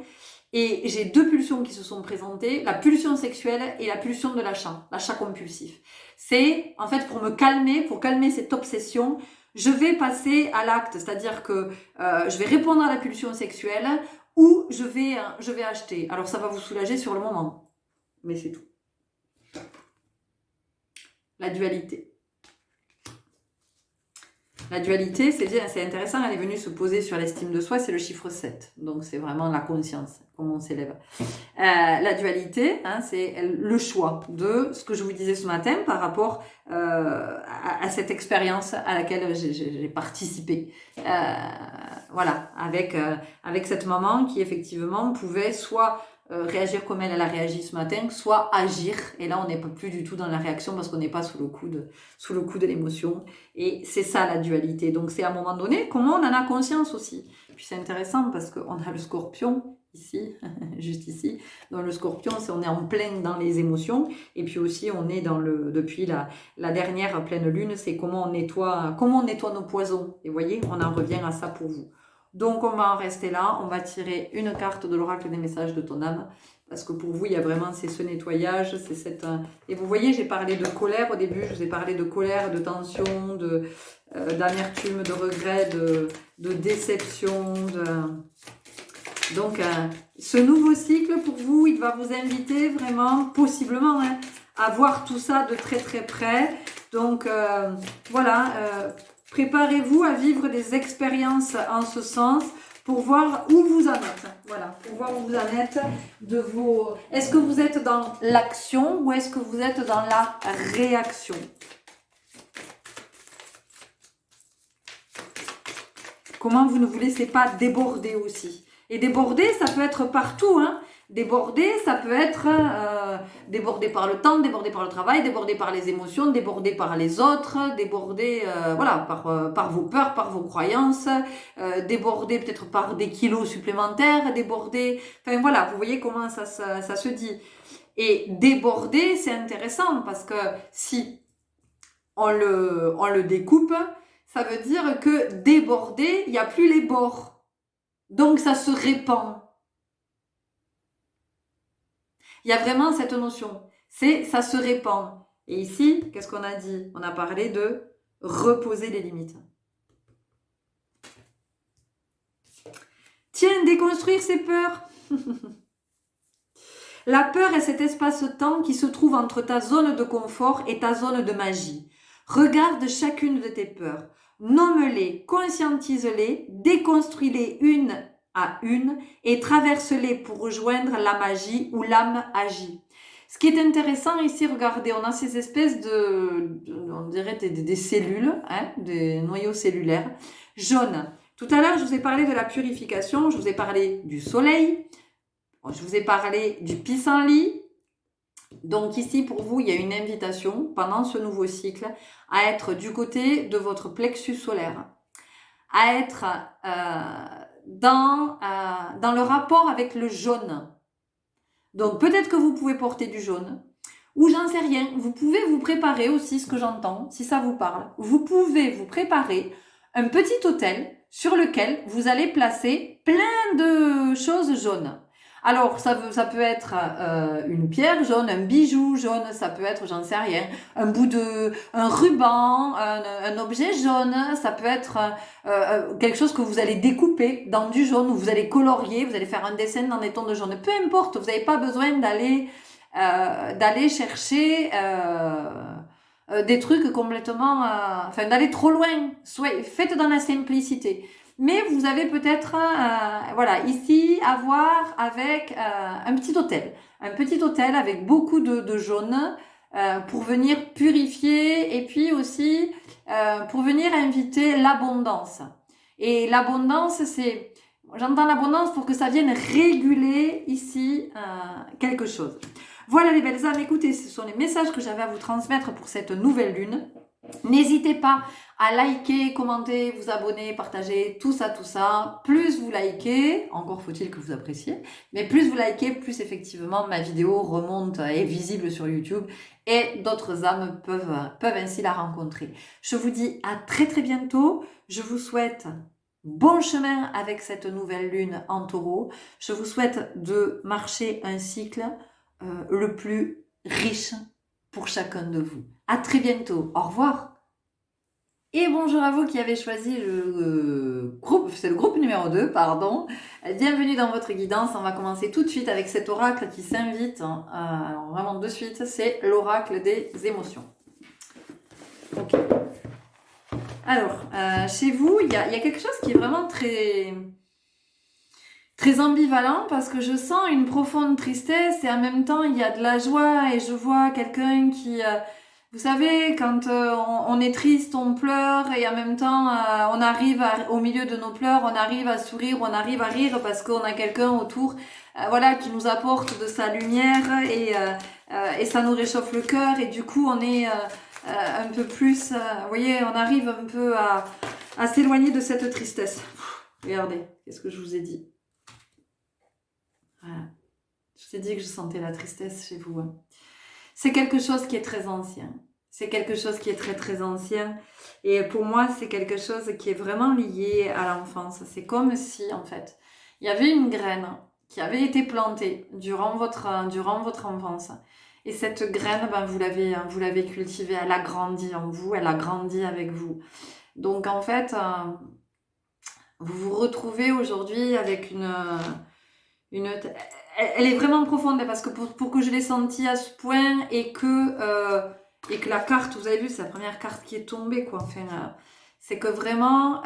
S1: Et j'ai deux pulsions qui se sont présentées, la pulsion sexuelle et la pulsion de l'achat compulsif. C'est, en fait, pour calmer cette obsession, je vais passer à l'acte, c'est-à-dire que je vais répondre à la pulsion sexuelle ou je vais acheter. Alors ça va vous soulager sur le moment, mais c'est tout. La dualité. La dualité, c'est intéressant, elle est venue se poser sur l'estime de soi, c'est le chiffre 7. Donc, c'est vraiment la conscience, comment on s'élève. La dualité, c'est le choix de ce que je vous disais ce matin par rapport à cette expérience à laquelle j'ai participé. Voilà, avec cette maman qui, effectivement, pouvait soit réagir comme elle a réagi ce matin, soit agir. Et là, on n'est pas plus du tout dans la réaction parce qu'on n'est pas sous le coup de l'émotion. Et c'est ça la dualité. Donc, c'est à un moment donné comment on en a conscience aussi. Puis c'est intéressant parce qu'on a le scorpion ici, juste ici. Donc, le scorpion, on est en plein dans les émotions. Et puis aussi, on est depuis la dernière pleine lune, c'est comment on nettoie nos poisons. Et vous voyez, on en revient à ça pour vous. Donc, on va en rester là. On va tirer une carte de l'oracle des messages de ton âme. parce que pour vous, il y a vraiment c'est ce nettoyage, c'est cette... Et vous voyez, j'ai parlé de colère au début, je vous ai parlé de colère, de tension, d'amertume, de regret, de déception. Donc, ce nouveau cycle, pour vous, il va vous inviter vraiment, possiblement, hein, à voir tout ça de très très près. Donc, voilà, préparez-vous à vivre des expériences en ce sens, pour voir où vous en êtes. Voilà, pour voir où vous en êtes de vos... Est-ce que vous êtes dans l'action ou est-ce que vous êtes dans la réaction? Comment vous ne vous laissez pas déborder aussi? Et déborder, ça peut être partout, hein. Déborder, ça peut être débordé par le temps, débordé par le travail, débordé par les émotions, débordé par les autres, débordé voilà, par vos peurs, par vos croyances, débordé peut-être par des kilos supplémentaires, débordé... Enfin voilà, vous voyez comment ça se dit. Et déborder, c'est intéressant parce que si on le découpe, ça veut dire que déborder, il n'y a plus les bords. Donc ça se répand. Il y a vraiment cette notion. Ça se répand. Et ici, qu'est-ce qu'on a dit? On a parlé de reposer les limites. Tiens, déconstruire ses peurs. La peur est cet espace-temps qui se trouve entre ta zone de confort et ta zone de magie. Regarde chacune de tes peurs. Nomme-les, conscientise-les, déconstruis-les une à une et traverse-les pour rejoindre la magie où l'âme agit. Ce qui est intéressant ici, regardez, on a ces espèces on dirait des cellules, hein, des noyaux cellulaires jaunes. Tout à l'heure, je vous ai parlé de la purification, je vous ai parlé du soleil, je vous ai parlé du pissenlit. Donc ici, pour vous, il y a une invitation pendant ce nouveau cycle à être du côté de votre plexus solaire, à être dans le rapport avec le jaune. Donc peut-être que vous pouvez porter du jaune, ou j'en sais rien, vous pouvez vous préparer aussi, ce que j'entends, si ça vous parle, vous pouvez vous préparer un petit autel sur lequel vous allez placer plein de choses jaunes. Alors, ça peut être une pierre jaune, un bijou jaune, ça peut être, j'en sais rien, un ruban, un objet jaune, ça peut être quelque chose que vous allez découper dans du jaune, ou vous allez colorier, vous allez faire un dessin dans des tons de jaune. Peu importe, vous n'avez pas besoin d'aller chercher des trucs complètement... enfin, d'aller trop loin. Faites dans la simplicité. Mais vous avez peut-être, voilà, ici, à voir avec un petit hôtel avec beaucoup de jaune pour venir purifier et puis aussi pour venir inviter l'abondance. Et l'abondance, j'entends l'abondance pour que ça vienne réguler ici quelque chose. Voilà les belles âmes, écoutez, ce sont les messages que j'avais à vous transmettre pour cette nouvelle lune. N'hésitez pas à liker, commenter, vous abonner, partager, tout ça. Plus vous likez, encore faut-il que vous appréciez, mais plus vous likez, plus effectivement ma vidéo remonte et est visible sur YouTube et d'autres âmes peuvent ainsi la rencontrer. Je vous dis à très très bientôt. Je vous souhaite bon chemin avec cette nouvelle lune en taureau. Je vous souhaite de marcher un cycle le plus riche pour chacun de vous. À très bientôt. Au revoir. Et bonjour à vous qui avez choisi le groupe, c'est le groupe numéro 2, pardon. Bienvenue dans votre guidance. On va commencer tout de suite avec cet oracle qui s'invite. Alors vraiment de suite, c'est l'oracle des émotions. Ok. Alors, chez vous, il y a quelque chose qui est vraiment très ambivalent parce que je sens une profonde tristesse et en même temps il y a de la joie et je vois quelqu'un qui... vous savez, quand on est triste, on pleure et en même temps on arrive au milieu de nos pleurs, on arrive à sourire, on arrive à rire parce qu'on a quelqu'un autour voilà, qui nous apporte de sa lumière et ça nous réchauffe le cœur et du coup on est un peu plus... vous voyez, on arrive un peu à s'éloigner de cette tristesse. Regardez, qu'est-ce que je vous ai dit? Voilà. Je t'ai dit que je sentais la tristesse chez vous. Hein. C'est quelque chose qui est très ancien. C'est quelque chose qui est très très ancien. Et pour moi, c'est quelque chose qui est vraiment lié à l'enfance. C'est comme si, en fait, il y avait une graine qui avait été plantée durant votre enfance. Et cette graine, ben, vous l'avez cultivée, elle a grandi en vous, elle a grandi avec vous. Donc en fait, vous vous retrouvez aujourd'hui avec une... Elle est vraiment profonde parce que pour que je l'ai sentie à ce point et que la carte, vous avez vu, c'est la première carte qui est tombée, quoi. Enfin, c'est que vraiment...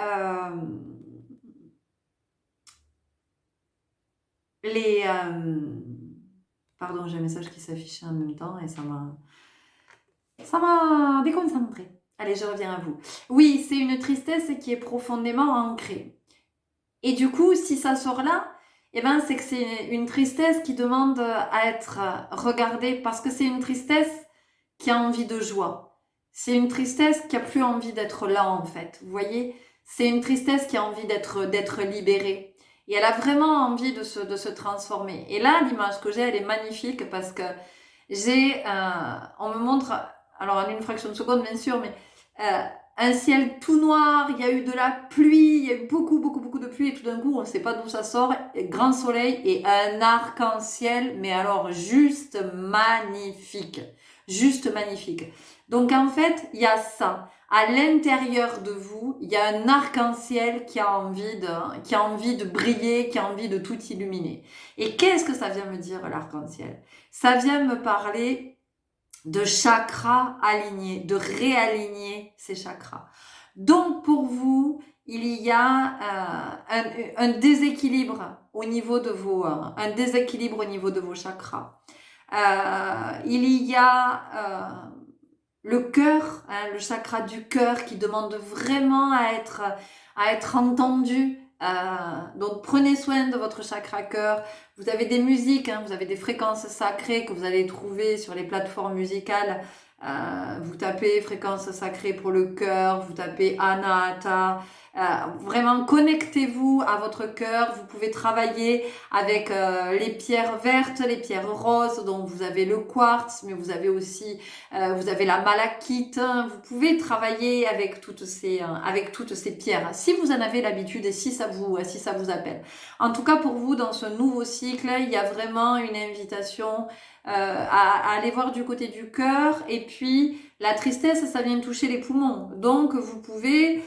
S1: Pardon, j'ai un message qui s'affichait en même temps et ça m'a déconcentrée. Allez, je reviens à vous. Oui, c'est une tristesse qui est profondément ancrée. Et du coup, si ça sort là, eh ben, c'est que c'est une tristesse qui demande à être regardée parce que c'est une tristesse qui a envie de joie. C'est une tristesse qui a plus envie d'être là, en fait. Vous voyez? C'est une tristesse qui a envie d'être libérée. Et elle a vraiment envie de se transformer. Et là, l'image que j'ai, elle est magnifique parce que on me montre, alors en une fraction de seconde, bien sûr, mais un ciel tout noir, il y a eu de la pluie, il y a eu beaucoup, beaucoup, beaucoup de pluie, et tout d'un coup, on ne sait pas d'où ça sort, grand soleil et un arc-en-ciel, mais alors juste magnifique. Juste magnifique. Donc en fait, il y a ça. À l'intérieur de vous, il y a un arc-en-ciel qui a envie de briller, qui a envie de tout illuminer. Et qu'est-ce que ça vient me dire, l'arc-en-ciel? Ça vient me parler de chakras alignés, de réaligner ces chakras. Donc pour vous, il y a un déséquilibre au niveau de vos chakras. Il y a le cœur, hein, le chakra du cœur qui demande vraiment à être entendu. Donc prenez soin de votre chakra cœur. Vous avez des musiques, hein, vous avez des fréquences sacrées que vous allez trouver sur les plateformes musicales. Vous tapez fréquence sacrée pour le cœur, vous tapez Anahata. Vraiment connectez-vous à votre cœur. Vous pouvez travailler avec les pierres vertes, les pierres roses. Donc vous avez le quartz, mais vous avez aussi vous avez la malachite. Vous pouvez travailler avec toutes ces pierres si vous en avez l'habitude et si ça vous appelle. En tout cas pour vous dans ce nouveau cycle, il y a vraiment une invitation à aller voir du côté du cœur. Et puis la tristesse, ça vient toucher les poumons. Donc vous pouvez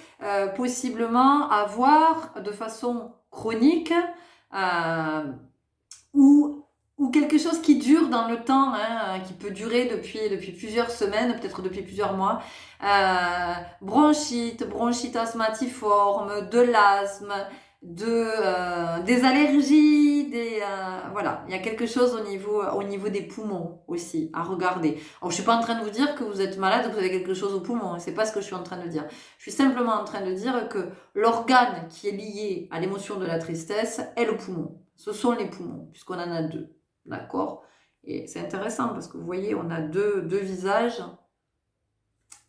S1: possiblement avoir de façon chronique ou quelque chose qui dure dans le temps, hein, qui peut durer depuis plusieurs semaines, peut-être depuis plusieurs mois. Bronchite asthmatiforme, de l'asthme, des allergies, voilà. Il y a quelque chose au niveau des poumons aussi à regarder. Alors je suis pas en train de vous dire que vous êtes malade, que vous avez quelque chose au poumon. C'est pas ce que je suis en train de dire. Je suis simplement en train de dire que l'organe qui est lié à l'émotion de la tristesse est le poumon. Ce sont les poumons, puisqu'on en a deux. D'accord? Et c'est intéressant parce que vous voyez, on a deux visages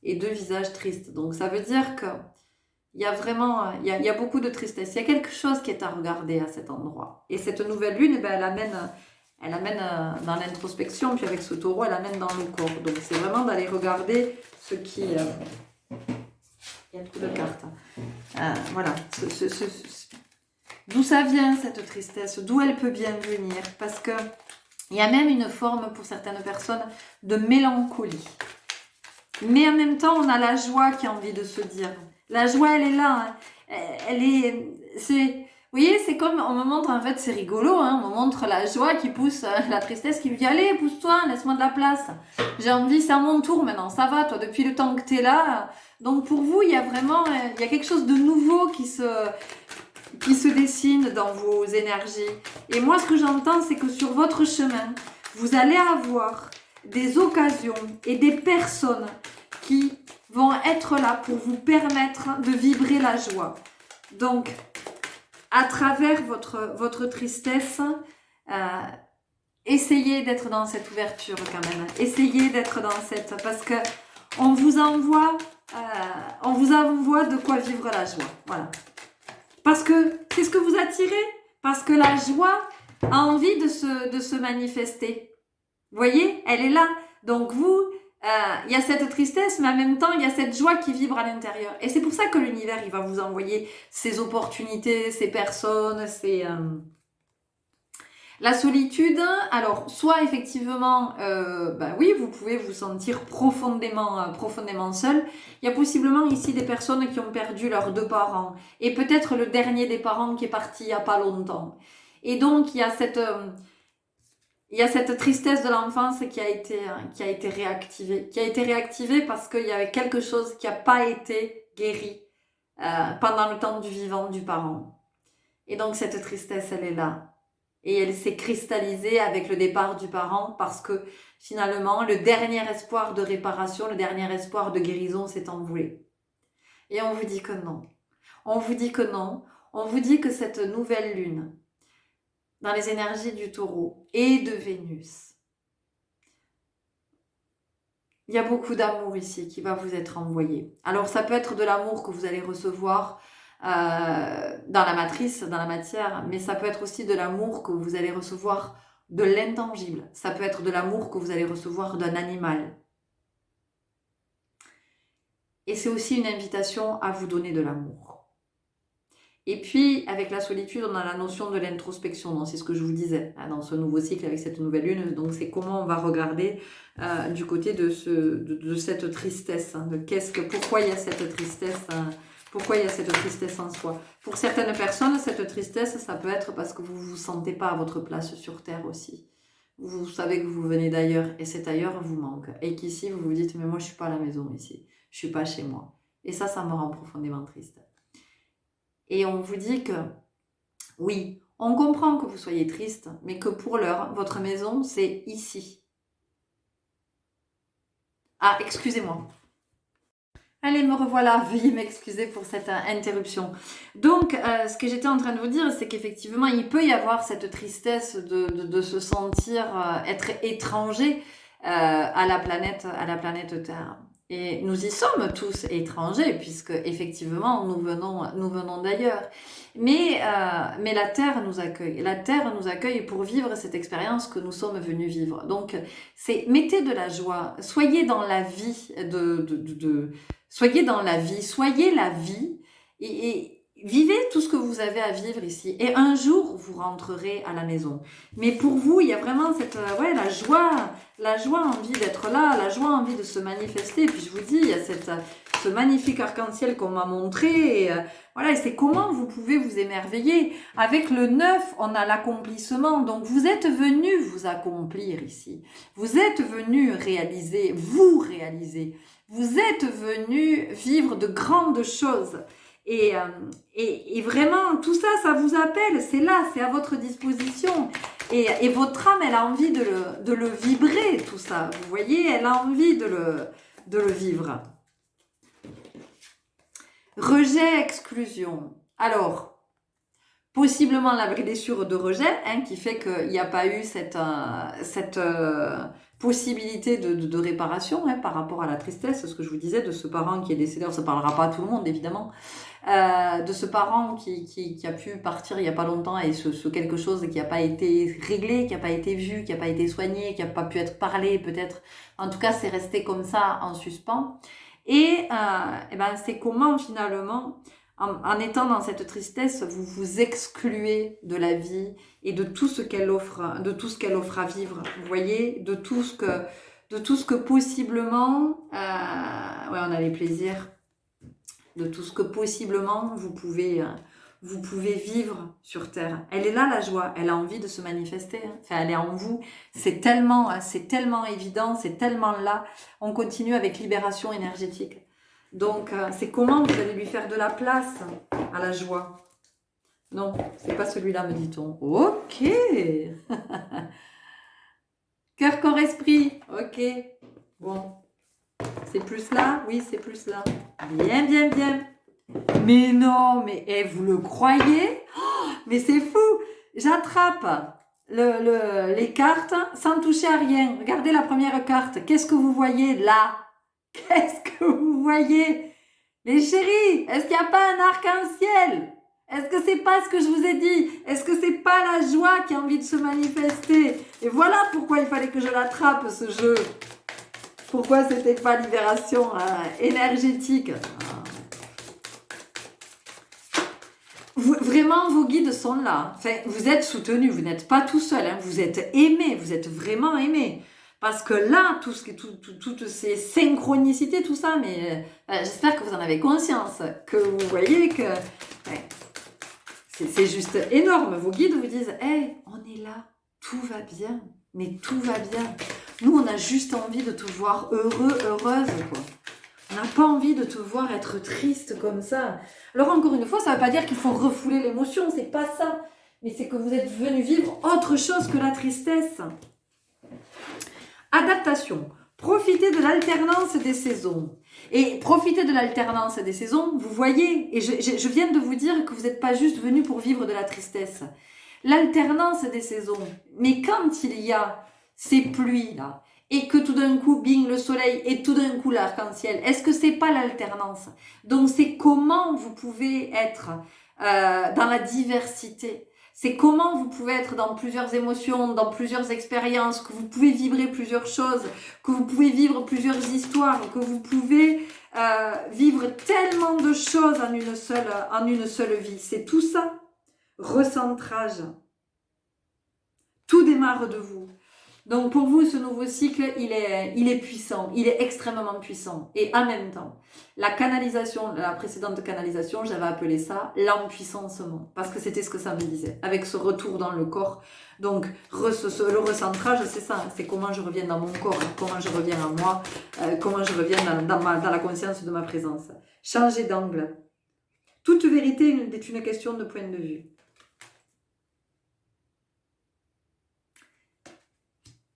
S1: et deux visages tristes. Donc ça veut dire que il y a vraiment, il y a beaucoup de tristesse. Il y a quelque chose qui est à regarder à cet endroit. Et cette nouvelle lune, ben, elle amène dans l'introspection, puis avec ce taureau, elle amène dans le corps. Donc c'est vraiment d'aller regarder ce qui... il y a beaucoup de cartes. Voilà. D'où ça vient cette tristesse, d'où elle peut bien venir. Parce que il y a même une forme pour certaines personnes de mélancolie. Mais en même temps, on a la joie qui a envie de se dire. La joie, elle est là. Hein. Vous voyez, c'est comme, on me montre, en fait, c'est rigolo, hein, on me montre la joie qui pousse la tristesse qui me dit, allez, pousse-toi, laisse-moi de la place. J'ai envie, c'est à mon tour maintenant, ça va, toi, depuis le temps que t'es là. Donc pour vous, il y a vraiment, il y a quelque chose de nouveau qui se dessine dans vos énergies. Et moi, ce que j'entends, c'est que sur votre chemin, vous allez avoir des occasions et des personnes qui vont être là pour vous permettre de vibrer la joie. Donc, à travers votre tristesse, essayez d'être dans cette ouverture quand même. Essayez d'être dans cette... Parce que on vous envoie de quoi vivre la joie. Voilà. Parce que c'est ce que vous attirez. Parce que la joie a envie de se manifester. Vous voyez, elle est là. Donc vous, il y a cette tristesse, mais en même temps, il y a cette joie qui vibre à l'intérieur. Et c'est pour ça que l'univers, il va vous envoyer ces opportunités, ces personnes, La solitude, alors, soit effectivement, oui, vous pouvez vous sentir profondément seul. Il y a possiblement ici des personnes qui ont perdu leurs deux parents. Et peut-être le dernier des parents qui est parti il n'y a pas longtemps. Et donc, il y a cette tristesse de l'enfance qui a été réactivée. Qui a été réactivée parce qu'il y avait quelque chose qui n'a pas été guéri pendant le temps du vivant du parent. Et donc, cette tristesse, elle est là. Et elle s'est cristallisée avec le départ du parent parce que finalement, le dernier espoir de réparation, le dernier espoir de guérison s'est envolé. Et on vous dit que non. On vous dit que non. On vous dit que cette nouvelle lune, dans les énergies du taureau et de Vénus, il y a beaucoup d'amour ici qui va vous être envoyé. Alors ça peut être de l'amour que vous allez recevoir dans la matrice, dans la matière, mais ça peut être aussi de l'amour que vous allez recevoir de l'intangible. Ça peut être de l'amour que vous allez recevoir d'un animal. Et c'est aussi une invitation à vous donner de l'amour. Et puis, avec la solitude, on a la notion de l'introspection. C'est ce que je vous disais dans ce nouveau cycle avec cette nouvelle lune. Donc, c'est comment on va regarder du côté de cette tristesse. Pourquoi il y a cette tristesse Pourquoi il y a cette tristesse en soi? Pour certaines personnes, cette tristesse, ça peut être parce que vous ne vous sentez pas à votre place sur Terre aussi. Vous savez que vous venez d'ailleurs et cet ailleurs vous manque. Et qu'ici, vous vous dites, mais moi, je ne suis pas à la maison ici. Je ne suis pas chez moi. Et ça me rend profondément triste. Et on vous dit que, oui, on comprend que vous soyez triste, mais que pour l'heure, votre maison, c'est ici. Ah, excusez-moi. Allez, me revoilà, veuillez m'excuser pour cette interruption. Donc, ce que j'étais en train de vous dire, c'est qu'effectivement, il peut y avoir cette tristesse de se sentir être étranger à la planète Terre. Et nous y sommes tous étrangers, puisque effectivement, nous venons d'ailleurs. Mais la Terre nous accueille. La Terre nous accueille pour vivre cette expérience que nous sommes venus vivre. Donc, mettez de la joie, soyez dans la vie soyez dans la vie, soyez la vie et vivez tout ce que vous avez à vivre ici. Et un jour, vous rentrerez à la maison. Mais pour vous, il y a vraiment cette la joie envie d'être là, la joie envie de se manifester. Et puis je vous dis, il y a ce magnifique arc-en-ciel qu'on m'a montré. Et c'est comment vous pouvez vous émerveiller. Avec le 9, on a l'accomplissement. Donc vous êtes venu vous accomplir ici. Vous êtes venu réaliser. Vous êtes venu vivre de grandes choses. Et vraiment, tout ça, ça vous appelle. C'est là, c'est à votre disposition. Et votre âme, elle a envie de le vibrer, tout ça. Vous voyez, elle a envie de le vivre. Rejet, exclusion. Alors, possiblement la blessure de rejet, qui fait qu'il n'y a pas eu cette possibilité de réparation par rapport à la tristesse, ce que je vous disais, de ce parent qui est décédé. On ne parlera pas à tout le monde, évidemment. De ce parent qui a pu partir il n'y a pas longtemps et ce quelque chose qui n'a pas été réglé, qui n'a pas été vu, qui n'a pas été soigné, qui n'a pas pu être parlé peut-être. En tout cas, c'est resté comme ça en suspens. Et c'est comment finalement, en étant dans cette tristesse, vous vous excluez de la vie et de tout ce qu'elle offre, à vivre. Vous voyez, de tout ce que possiblement, on a les plaisirs, de tout ce que possiblement vous pouvez vivre sur Terre. Elle est là, la joie, elle a envie de se manifester, elle est en vous, c'est tellement évident, c'est tellement là. On continue avec libération énergétique. Donc, c'est comment vous allez lui faire de la place à la joie. Non, c'est pas celui-là, me dit-on. Ok. Cœur, corps, esprit. Ok. Bon. C'est plus là? Oui, c'est plus là. Bien, bien, bien. Mais non, mais vous le croyez? Mais c'est fou. J'attrape les cartes sans toucher à rien. Regardez la première carte. Qu'est-ce que vous voyez là? Qu'est-ce que vous voyez? Les chéris, est-ce qu'il n'y a pas un arc-en-ciel? Est-ce que c'est pas ce que je vous ai dit? Est-ce que c'est pas la joie qui a envie de se manifester? Et voilà pourquoi il fallait que je l'attrape, ce jeu. Pourquoi c'était pas libération énergétique? Vraiment, vraiment, vos guides sont là. Enfin, vous êtes soutenus, vous n'êtes pas tout seul, hein. Vous êtes aimés, vous êtes vraiment aimés. Parce que là, toutes ces synchronicités, tout ça, mais j'espère que vous en avez conscience, que vous voyez que ouais, c'est juste énorme. Vos guides vous disent, hey, on est là, tout va bien, mais tout va bien. Nous, on a juste envie de te voir heureux, heureuse, quoi. On n'a pas envie de te voir être triste comme ça. Alors encore une fois, ça ne veut pas dire qu'il faut refouler l'émotion, c'est pas ça. Mais c'est que vous êtes venu vivre autre chose que la tristesse. Adaptation. Profitez de l'alternance des saisons. Et profitez de l'alternance des saisons, vous voyez, et je viens de vous dire que vous n'êtes pas juste venu pour vivre de la tristesse. L'alternance des saisons. Mais quand il y a ces pluies-là, et que tout d'un coup, bing, le soleil, et tout d'un coup, l'arc-en-ciel, est-ce que c'est pas l'alternance? Donc, c'est comment vous pouvez être dans la diversité. C'est comment vous pouvez être dans plusieurs émotions, dans plusieurs expériences, que vous pouvez vibrer plusieurs choses, que vous pouvez vivre plusieurs histoires, que vous pouvez vivre tellement de choses en une seule vie. C'est tout ça. Recentrage. Tout démarre de vous. Donc pour vous, ce nouveau cycle, il est puissant, il est extrêmement puissant. Et en même temps, la canalisation, la précédente canalisation, j'avais appelé ça l'empuissancement, parce que c'était ce que ça me disait, avec ce retour dans le corps. Donc le recentrage, c'est ça, c'est comment je reviens dans mon corps, comment je reviens à moi, comment je reviens dans la conscience de ma présence. Changer d'angle. Toute vérité est une question de point de vue.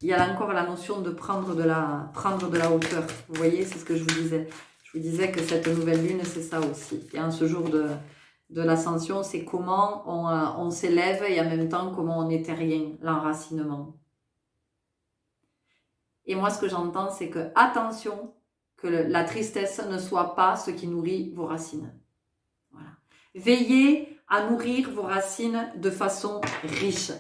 S1: Il y a encore la notion de prendre de la hauteur. Vous voyez, c'est ce que je vous disais. Je vous disais que cette nouvelle lune, c'est ça aussi. Et en ce jour de l'ascension, c'est comment on s'élève et en même temps comment on est terrien, l'enracinement. Et moi, ce que j'entends, c'est que attention, que la tristesse ne soit pas ce qui nourrit vos racines. Voilà. Veillez à nourrir vos racines de façon riche.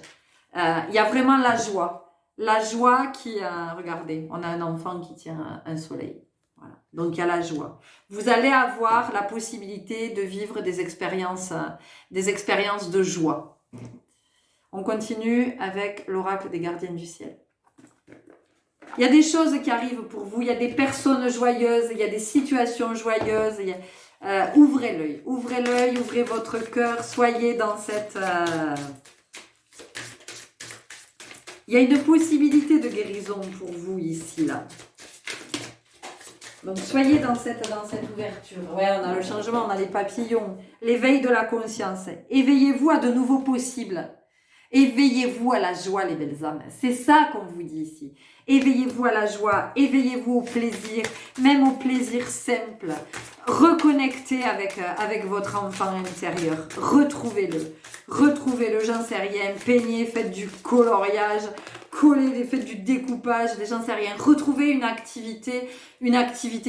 S1: Il y a vraiment la joie. La joie qui, regardez, on a un enfant qui tient un soleil. Voilà. Donc il y a la joie. Vous allez avoir la possibilité de vivre des expériences de joie. On continue avec l'oracle des gardiens du ciel. Il y a des choses qui arrivent pour vous, il y a des personnes joyeuses, il y a des situations joyeuses. Ouvrez l'œil, ouvrez votre cœur, soyez dans cette... Il y a une possibilité de guérison pour vous ici, là. Donc, soyez dans cette ouverture. Ouais, on a le changement, on a les papillons. L'éveil de la conscience. Éveillez-vous à de nouveaux possibles. Éveillez-vous à la joie, les belles âmes. C'est ça qu'on vous dit ici. Éveillez-vous à la joie, éveillez-vous au plaisir, même au plaisir simple. Reconnectez avec votre enfant intérieur. Retrouvez-le, j'en sais rien. Peignez, faites du coloriage, faites du découpage, j'en sais rien. Retrouvez une activité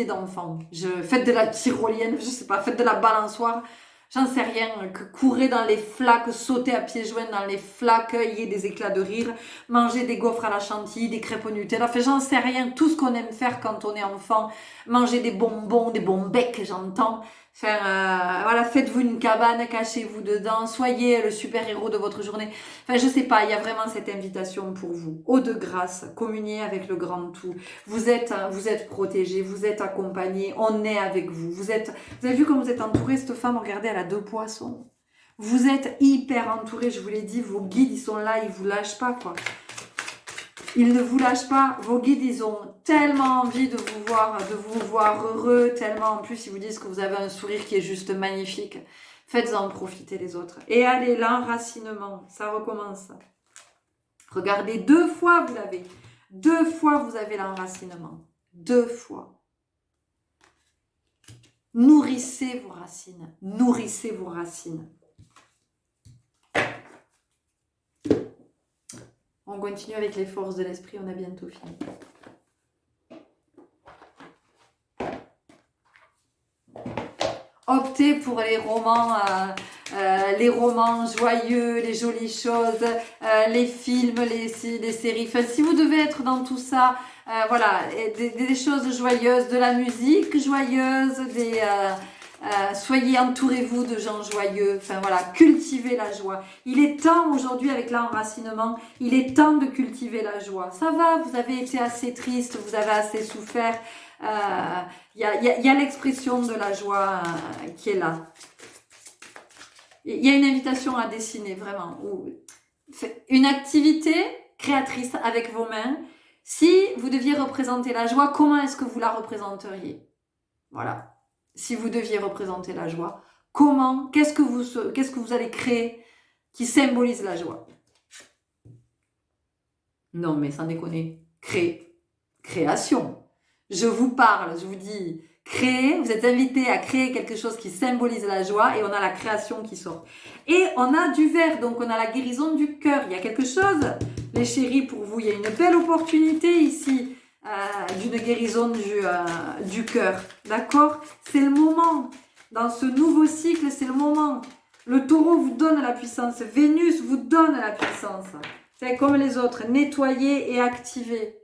S1: d'enfant. Faites de la tyrolienne, je sais pas, faites de la balançoire. J'en sais rien, courez dans les flaques, sautez à pieds joints dans les flaques, ayez des éclats de rire, mangez des gaufres à la chantilly, des crêpes au Nutella, enfin j'en sais rien, tout ce qu'on aime faire quand on est enfant, mangez des bonbons, des bons becs, j'entends. Enfin, voilà, faites-vous une cabane, cachez-vous dedans, soyez le super-héros de votre journée. Enfin, je sais pas, il y a vraiment cette invitation pour vous. Eau de grâce, communiez avec le grand tout. Vous êtes protégés, vous êtes accompagnés, on est avec vous. Vous avez vu comme vous êtes entourés, cette femme, regardez, elle a 2 poissons. Vous êtes hyper entourés, je vous l'ai dit, vos guides, ils sont là, ils vous lâchent pas, quoi. Ils ne vous lâchent pas, vos guides, ils ont tellement envie de vous voir heureux, tellement en plus, ils vous disent que vous avez un sourire qui est juste magnifique. Faites-en profiter les autres. Et allez, l'enracinement, ça recommence. Regardez, 2 fois vous l'avez. 2 fois vous avez l'enracinement. 2 fois. Nourrissez vos racines. Nourrissez vos racines. On continue avec les forces de l'esprit, on a bientôt fini. Optez pour les romans joyeux, les jolies choses, les films, les séries. Enfin, si vous devez être dans tout ça, voilà, des choses joyeuses, de la musique joyeuse, Soyez, entourez-vous de gens joyeux. Enfin voilà, cultivez la joie. Il est temps aujourd'hui avec l'enracinement, il est temps de cultiver la joie. Ça va, vous avez été assez triste, vous avez assez souffert. Il y a l'expression de la joie qui est là. Il y a une invitation à dessiner, vraiment. Une activité créatrice avec vos mains. Si vous deviez représenter la joie, comment est-ce que vous la représenteriez? Voilà. Si vous deviez représenter la joie, comment, qu'est-ce que vous allez créer qui symbolise la joie? Non, mais sans déconner. Création. Je vous parle, je vous dis, créer, vous êtes invité à créer quelque chose qui symbolise la joie et on a la création qui sort. Et on a du verre, donc on a la guérison du cœur. Il y a quelque chose, les chéris, pour vous. Il y a une belle opportunité ici d'une guérison du cœur. D'accord? C'est le moment. Dans ce nouveau cycle, c'est le moment. Le taureau vous donne la puissance. Vénus vous donne la puissance. C'est comme les autres, nettoyer et activer.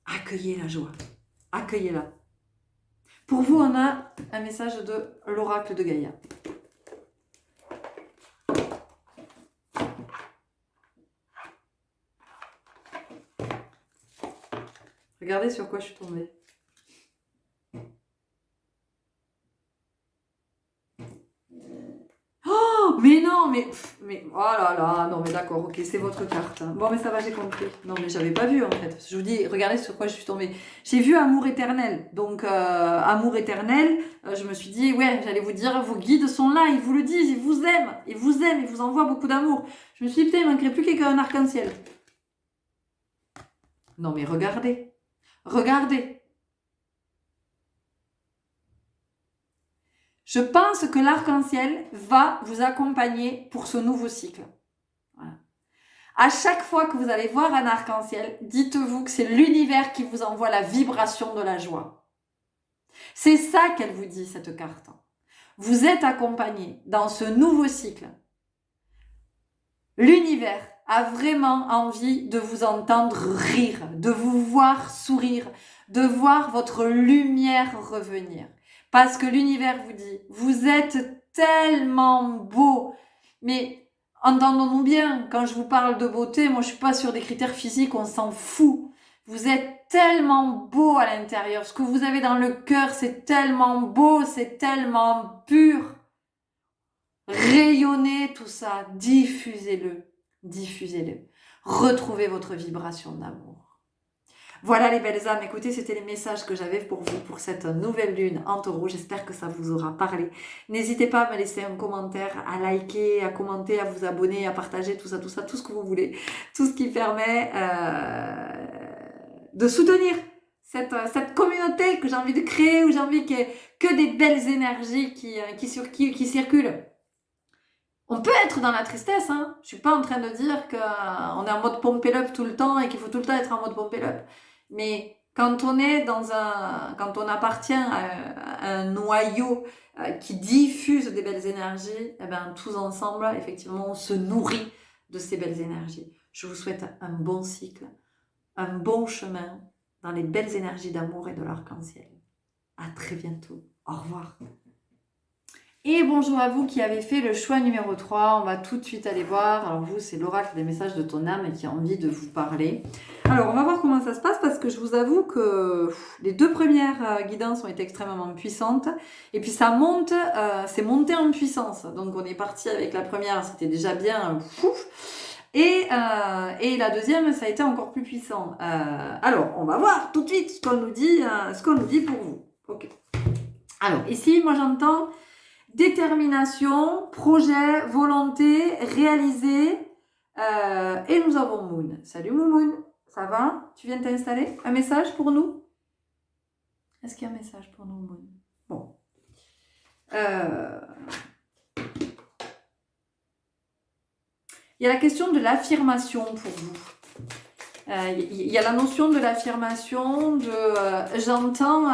S1: Accueillez la joie. Accueillez-la. Pour vous, on a un message de l'oracle de Gaïa. Regardez sur quoi je suis tombée. Oh, mais non, mais oh là là, non mais d'accord, ok, c'est votre carte. Bon, mais ça va, j'ai compris. Non, mais j'avais pas vu en fait. Je vous dis, regardez sur quoi je suis tombée. J'ai vu amour éternel. Donc, amour éternel, je me suis dit, ouais, j'allais vous dire, vos guides sont là, ils vous le disent, ils vous aiment, ils vous envoient beaucoup d'amour. Je me suis dit, putain, il manquerait plus qu'un arc-en-ciel. Non, mais regardez. Regardez. Je pense que l'arc-en-ciel va vous accompagner pour ce nouveau cycle. Voilà. À chaque fois que vous allez voir un arc-en-ciel, dites-vous que c'est l'univers qui vous envoie la vibration de la joie. C'est ça qu'elle vous dit, cette carte. Vous êtes accompagné dans ce nouveau cycle. L'univers a vraiment envie de vous entendre rire, de vous voir sourire, de voir votre lumière revenir. Parce que l'univers vous dit, vous êtes tellement beau. Mais entendons-nous bien, quand je vous parle de beauté, moi je suis pas sur des critères physiques, on s'en fout. Vous êtes tellement beau à l'intérieur. Ce que vous avez dans le cœur, c'est tellement beau, c'est tellement pur. Rayonnez tout ça, diffusez-le, diffusez-le. Retrouvez votre vibration d'amour. Voilà les belles âmes, écoutez, c'était les messages que j'avais pour vous pour cette nouvelle lune en taureau. J'espère que ça vous aura parlé. N'hésitez pas à me laisser un commentaire, à liker, à commenter, à vous abonner, à partager, tout ça, tout ce que vous voulez. Tout ce qui permet de soutenir cette communauté que j'ai envie de créer, où j'ai envie que des belles énergies qui circulent. On peut être dans la tristesse, hein. Je suis pas en train de dire qu'on est en mode pompe up tout le temps et qu'il faut tout le temps être en mode pompe up. Mais quand on est quand on appartient à un noyau qui diffuse des belles énergies, eh ben, tous ensemble, effectivement, on se nourrit de ces belles énergies. Je vous souhaite un bon cycle, un bon chemin dans les belles énergies d'amour et de l'arc-en-ciel. À très bientôt. Au revoir. Et bonjour à vous qui avez fait le choix numéro 3. On va tout de suite aller voir. Alors vous, c'est l'oracle des messages de ton âme qui a envie de vous parler. Alors, on va voir comment ça se passe parce que je vous avoue que les 2 premières guidances ont été extrêmement puissantes. Et puis ça monte, c'est monté en puissance. Donc on est parti avec la première, c'était déjà bien fou. Et la deuxième, ça a été encore plus puissant. Alors, on va voir tout de suite ce qu'on nous dit pour vous. Ok. Alors, ici, moi j'entends détermination, projet, volonté, réaliser. Et nous avons Moon. Salut Moumoun, ça va? Tu viens de t'installer? Un message pour nous? Est-ce qu'il y a un message pour nous, Moon? Bon. Il y a la question de l'affirmation pour vous. Il y a la notion de l'affirmation, j'entends...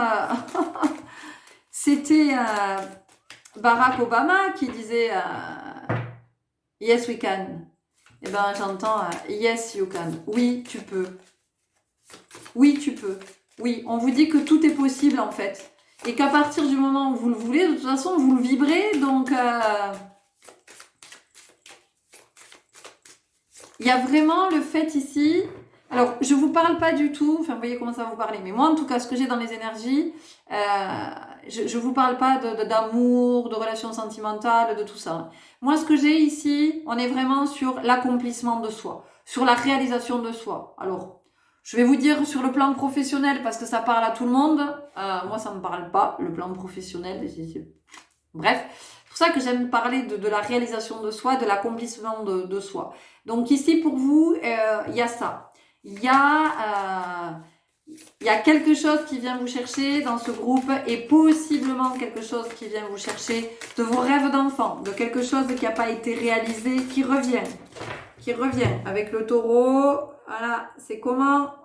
S1: C'était... Barack Obama qui disait Yes we can. Eh ben j'entends Yes you can. Oui tu peux. Oui tu peux. Oui, on vous dit que tout est possible en fait. Et qu'à partir du moment où vous le voulez, de toute façon, vous le vibrez. Donc, il y a vraiment le fait ici. Alors, je vous parle pas du tout, enfin, vous voyez comment ça va vous parler. Mais moi, en tout cas, ce que j'ai dans les énergies, je vous parle pas d'amour, de relations sentimentales, de tout ça. Moi, ce que j'ai ici, on est vraiment sur l'accomplissement de soi, sur la réalisation de soi. Alors, je vais vous dire sur le plan professionnel, parce que ça parle à tout le monde. Moi, ça me parle pas, le plan professionnel. Bref, c'est pour ça que j'aime parler de la réalisation de soi, de l'accomplissement de soi. Donc ici, pour vous, il y a ça. Il y a quelque chose qui vient vous chercher dans ce groupe et possiblement quelque chose qui vient vous chercher de vos rêves d'enfant, de quelque chose qui n'a pas été réalisé, qui revient avec le taureau. Voilà, c'est comment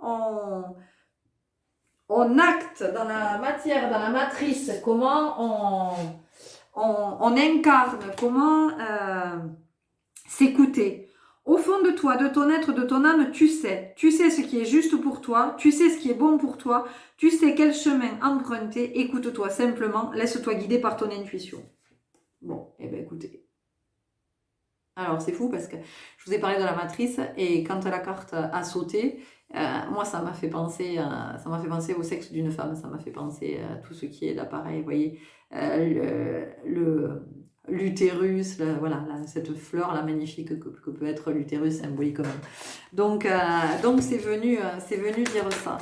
S1: on acte dans la matière, dans la matrice, comment on incarne, comment s'écouter. Au fond de toi, de ton être, de ton âme, tu sais ce qui est juste pour toi, tu sais ce qui est bon pour toi, tu sais quel chemin emprunter, écoute-toi simplement, laisse-toi guider par ton intuition. Bon, eh bien écoutez. Alors c'est fou parce que je vous ai parlé de la matrice et quand la carte a sauté, moi ça m'a fait penser au sexe d'une femme, ça m'a fait penser à tout ce qui est l'appareil, vous voyez, l'utérus, voilà, cette fleur là magnifique que peut être l'utérus symbolique quand même. Donc c'est venu dire ça.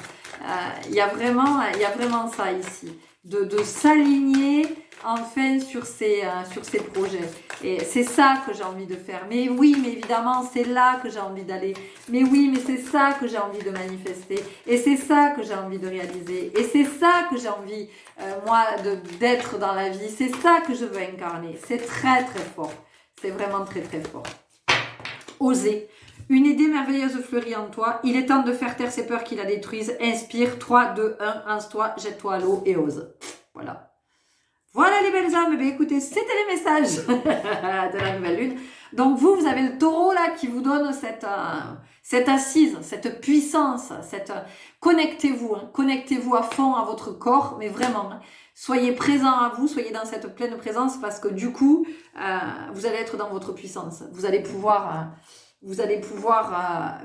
S1: Il y a vraiment ça ici, de s'aligner enfin sur ces projets. Et c'est ça que j'ai envie de faire. Mais oui, mais évidemment, c'est là que j'ai envie d'aller. Mais oui, mais c'est ça que j'ai envie de manifester. Et c'est ça que j'ai envie de réaliser. Et c'est ça que j'ai envie, moi, d'être dans la vie. C'est ça que je veux incarner. C'est très, très fort. C'est vraiment très, très fort. Oser. Une idée merveilleuse fleurit en toi. Il est temps de faire taire ces peurs qui la détruisent. Inspire. 3, 2, 1. Lance-toi, jette-toi à l'eau et ose. Voilà. Voilà les belles âmes, eh écoutez, c'était les messages de la nouvelle lune. Donc vous avez le taureau là qui vous donne cette assise, cette puissance, connectez-vous, connectez-vous à fond à votre corps, mais vraiment, soyez présent à vous, soyez dans cette pleine présence parce que du coup, vous allez être dans votre puissance. Vous allez pouvoir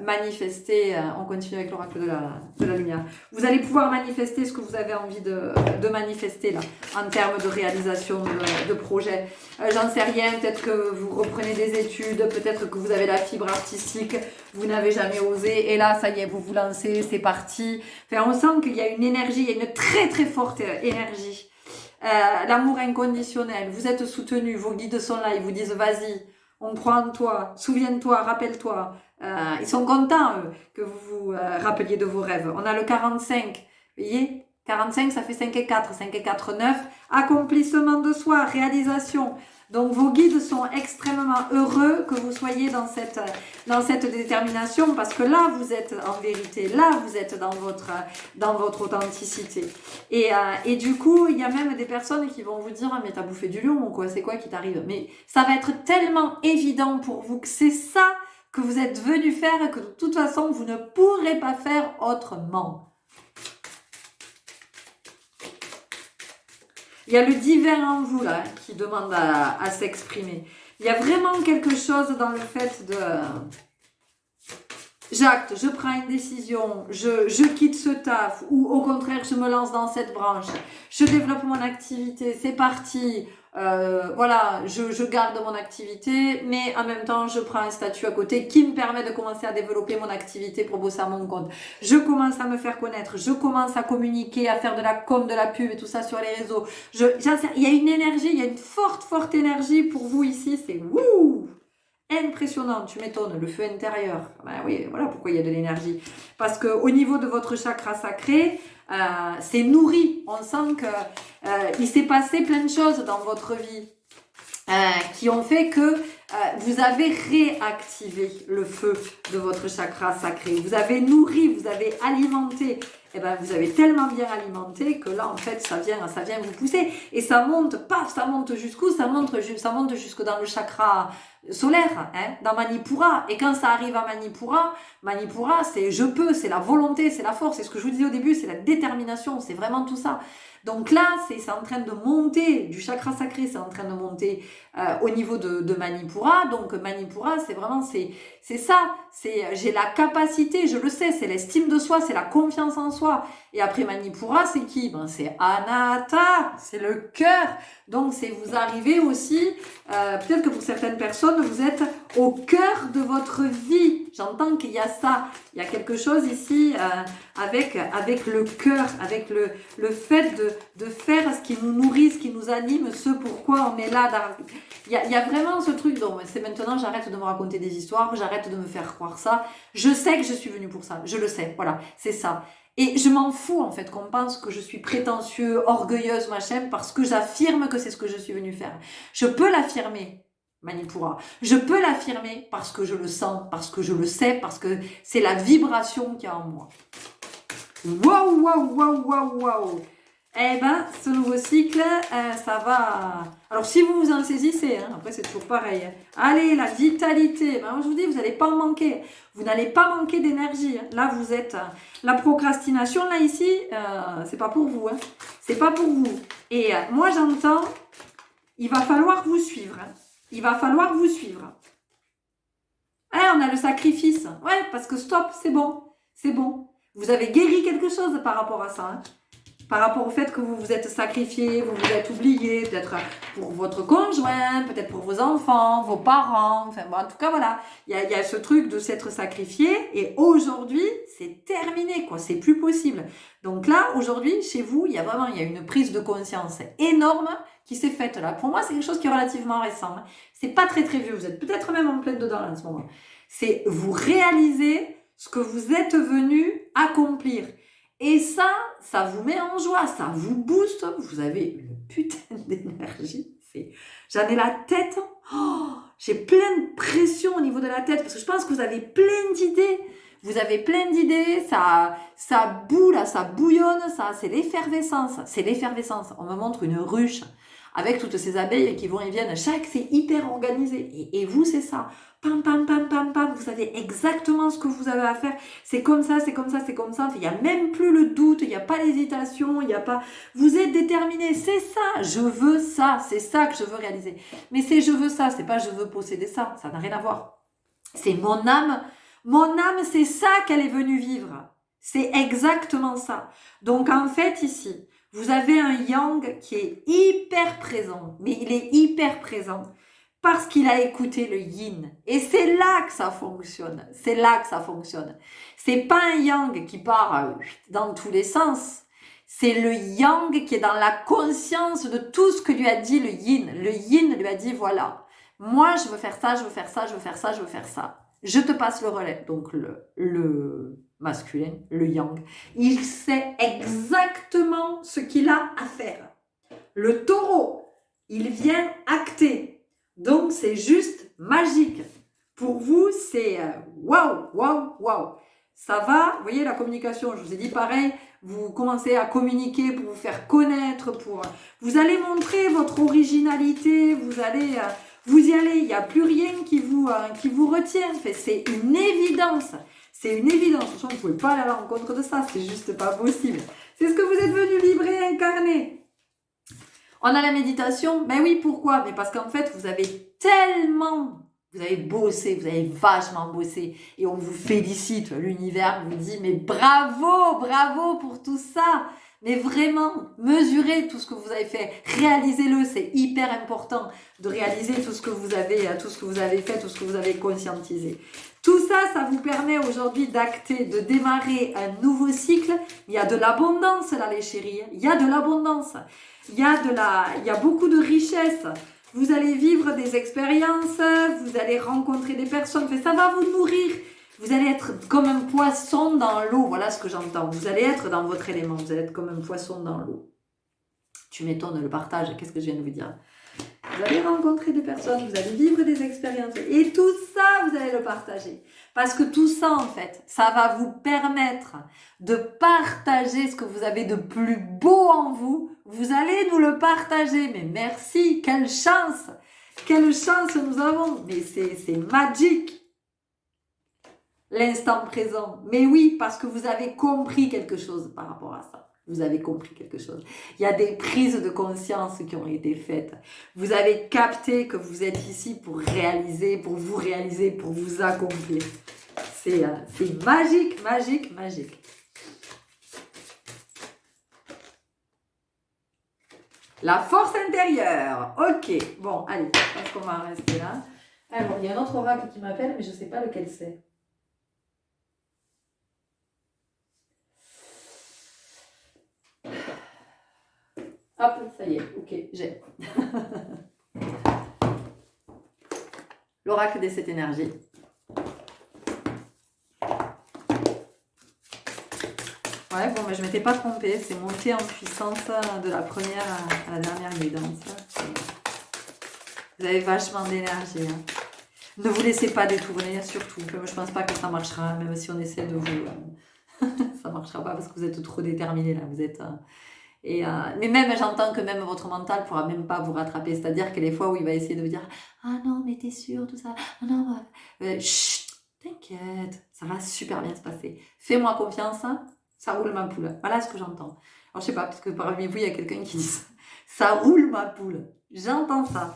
S1: manifester, on continue avec l'oracle de la lumière, vous allez pouvoir manifester ce que vous avez envie de manifester là, en termes de réalisation de projet. J'en sais rien, peut-être que vous reprenez des études, peut-être que vous avez la fibre artistique, vous n'avez jamais osé, et là, ça y est, vous vous lancez, c'est parti. Enfin, on sent qu'il y a une énergie, il y a une très très forte énergie. L'amour inconditionnel, vous êtes soutenu, vos guides sont là, ils vous disent vas-y, on croit en toi, souviens-toi, rappelle-toi. Ils sont contents, eux, que vous vous rappeliez de vos rêves. On a le 45, vous voyez, 45, ça fait 5 et 4, 5 et 4, 9. Accomplissement de soi, réalisation. Donc vos guides sont extrêmement heureux que vous soyez dans cette détermination parce que là vous êtes en vérité, là vous êtes dans votre authenticité. Et du coup, il y a même des personnes qui vont vous dire ah, mais t'as bouffé du lion ou quoi, c'est quoi qui t'arrive? Mais ça va être tellement évident pour vous que c'est ça que vous êtes venu faire et que de toute façon vous ne pourrez pas faire autrement. Il y a le divin en vous là qui demande à s'exprimer. Il y a vraiment quelque chose dans le fait de j'acte, je prends une décision, je quitte ce taf ou au contraire je me lance dans cette branche, je développe mon activité, c'est parti. Voilà, je garde mon activité, mais en même temps, je prends un statut à côté qui me permet de commencer à développer mon activité pour bosser à mon compte. Je commence à me faire connaître, je commence à communiquer, à faire de la com, de la pub et tout ça sur les réseaux. Il y a une énergie, il y a une forte énergie pour vous ici, c'est wouh! Impressionnant, tu m'étonnes, le feu intérieur. Ben oui, voilà pourquoi il y a de l'énergie. Parce que au niveau de votre chakra sacré, c'est nourri. On sent que il s'est passé plein de choses dans votre vie qui ont fait que vous avez réactivé le feu de votre chakra sacré. Vous avez nourri, vous avez alimenté. eh ben, vous avez tellement bien alimenté que là, en fait, ça vient vous pousser. Et ça monte, paf, ça monte jusqu'où? Ça monte jusque dans le chakra solaire, hein, dans Manipura. Et quand ça arrive à Manipura, c'est je peux, c'est la volonté, c'est la force. C'est ce que je vous disais au début, c'est la détermination, c'est vraiment tout ça. Donc là, c'est en train de monter du chakra sacré, c'est en train de monter au niveau de Manipura. Donc Manipura, c'est vraiment, c'est ça. J'ai la capacité, je le sais, c'est l'estime de soi, c'est la confiance en soi. Et après Manipura, c'est qui? Ben, c'est Anahata, c'est le cœur. Donc c'est vous arrivez aussi, peut-être que pour certaines personnes, vous êtes au cœur de votre vie. J'entends qu'il y a ça, il y a quelque chose ici avec le cœur, avec le fait de faire ce qui nous nourrit, ce qui nous anime, ce pourquoi on est là. Il y a vraiment ce truc, donc c'est maintenant, j'arrête de me raconter des histoires, j'arrête de me faire croire ça. Je sais que je suis venue pour ça, je le sais, voilà, c'est ça. Et je m'en fous en fait qu'on pense que je suis prétentieux, orgueilleuse, machin, parce que j'affirme que c'est ce que je suis venue faire. Je peux l'affirmer, Manipura. Je peux l'affirmer parce que je le sens, parce que je le sais, parce que c'est la vibration qu'il y a en moi. Waouh, waouh, waouh, waouh, waouh. Eh ben, ce nouveau cycle, ça va... Alors, si vous vous en saisissez, hein, après c'est toujours pareil. Hein. Allez, la vitalité. Ben, je vous dis, vous n'allez pas en manquer. Vous n'allez pas manquer d'énergie. Hein. Là, vous êtes... la procrastination, là, ici, c'est pas pour vous. Hein. C'est pas pour vous. Et moi, j'entends, il va falloir vous suivre. Hein. Il va falloir vous suivre. On a le sacrifice. Ouais, parce que stop, c'est bon. C'est bon. Vous avez guéri quelque chose par rapport à ça. Hein. Par rapport au fait que vous vous êtes sacrifié, vous vous êtes oublié, peut-être pour votre conjoint, peut-être pour vos enfants, vos parents, enfin bon, en tout cas voilà, il y a ce truc de s'être sacrifié et aujourd'hui c'est terminé quoi, c'est plus possible. Donc là aujourd'hui chez vous il y a une prise de conscience énorme qui s'est faite là. Pour moi c'est quelque chose qui est relativement récent, hein. C'est pas très très vieux, vous êtes peut-être même en pleine dedans là, en ce moment. C'est vous réalisez ce que vous êtes venu accomplir. Et ça vous met en joie, ça vous booste, vous avez une putain d'énergie. J'en ai la tête, j'ai plein de pression au niveau de la tête, parce que je pense que vous avez plein d'idées. Vous avez plein d'idées, ça boue là, ça bouillonne, c'est l'effervescence. C'est l'effervescence. On me montre une ruche avec toutes ces abeilles qui vont et viennent. C'est hyper organisé. Et vous, c'est ça. Pam, pam, pam, pam, pam. Vous savez exactement ce que vous avez à faire. C'est comme ça, c'est comme ça, c'est comme ça. Il n'y a même plus le doute, il n'y a pas l'hésitation, il n'y a pas... Vous êtes déterminé, c'est ça. Je veux ça, c'est ça que je veux réaliser. Mais c'est je veux ça, c'est pas je veux posséder ça. Ça n'a rien à voir. C'est mon âme. Mon âme, c'est ça qu'elle est venue vivre. C'est exactement ça. Donc en fait, ici, vous avez un yang qui est hyper présent. Mais il est hyper présent. Parce qu'il a écouté le yin. Et c'est là que ça fonctionne. C'est là que ça fonctionne. C'est pas un yang qui part dans tous les sens. C'est le yang qui est dans la conscience de tout ce que lui a dit le yin. Le yin lui a dit voilà, moi je veux faire ça, je veux faire ça, je veux faire ça, je veux faire ça. Je te passe le relais. Donc le masculin, le yang, il sait exactement ce qu'il a à faire. Le taureau, il vient acter. Donc, c'est juste magique. Pour vous, c'est waouh, waouh, waouh. Ça va, vous voyez la communication, je vous ai dit pareil, vous commencez à communiquer pour vous faire connaître, vous allez montrer votre originalité, vous y allez, il n'y a plus rien qui vous retient. C'est une évidence. C'est une évidence. Franchement, vous ne pouvez pas aller à la rencontre de ça, c'est juste pas possible. C'est ce que vous êtes venu vibrer, incarner. On a la méditation, ben oui, pourquoi? Mais parce qu'en fait, vous avez bossé, vous avez vachement bossé et on vous félicite, l'univers vous dit mais bravo, bravo pour tout ça. Mais vraiment, mesurez tout ce que vous avez fait, réalisez-le, c'est hyper important de réaliser tout ce que vous avez fait, tout ce que vous avez conscientisé. Tout ça, ça vous permet aujourd'hui d'acter, de démarrer un nouveau cycle. Il y a de l'abondance là les chéris, il y a de l'abondance. Il y a beaucoup de richesse. Vous allez vivre des expériences, vous allez rencontrer des personnes, ça va vous nourrir. Vous allez être comme un poisson dans l'eau, voilà ce que j'entends. Vous allez être dans votre élément, vous allez être comme un poisson dans l'eau. Tu m'étonnes le partage, qu'est-ce que je viens de vous dire? Vous allez rencontrer des personnes, vous allez vivre des expériences et tout ça, vous allez le partager. Parce que tout ça, en fait, ça va vous permettre de partager ce que vous avez de plus beau en vous. Vous allez nous le partager. Mais merci, quelle chance! Quelle chance nous avons! Mais c'est magique! L'instant présent. Mais oui, parce que vous avez compris quelque chose par rapport à ça. Vous avez compris quelque chose. Il y a des prises de conscience qui ont été faites. Vous avez capté que vous êtes ici pour réaliser, pour vous accomplir. C'est magique, magique, magique. La force intérieure. Ok. Bon, allez, je pense qu'on va rester là. Alors, il y a un autre oracle qui m'appelle, mais je ne sais pas lequel c'est. Hop, ça y est, ok, j'ai. L'oracle des 7 énergies. Ouais, bon, mais je ne m'étais pas trompée, c'est monté en puissance de la première à la dernière guidance. Vous avez vachement d'énergie. Hein. Ne vous laissez pas détourner, surtout. Je ne pense pas que ça marchera, même si on essaie de vous... ça ne marchera pas parce que vous êtes trop déterminé là, vous êtes... mais même, j'entends que même votre mental ne pourra même pas vous rattraper. C'est-à-dire que les fois où il va essayer de vous dire « Ah non, mais t'es sûr, tout ça. Ah non, chut, t'inquiète, ça va super bien se passer. Fais-moi confiance, hein, ça roule ma poule. » Voilà ce que j'entends. Alors, je sais pas, parce que parmi vous, il y a quelqu'un qui dit « Ça roule ma poule. » J'entends ça.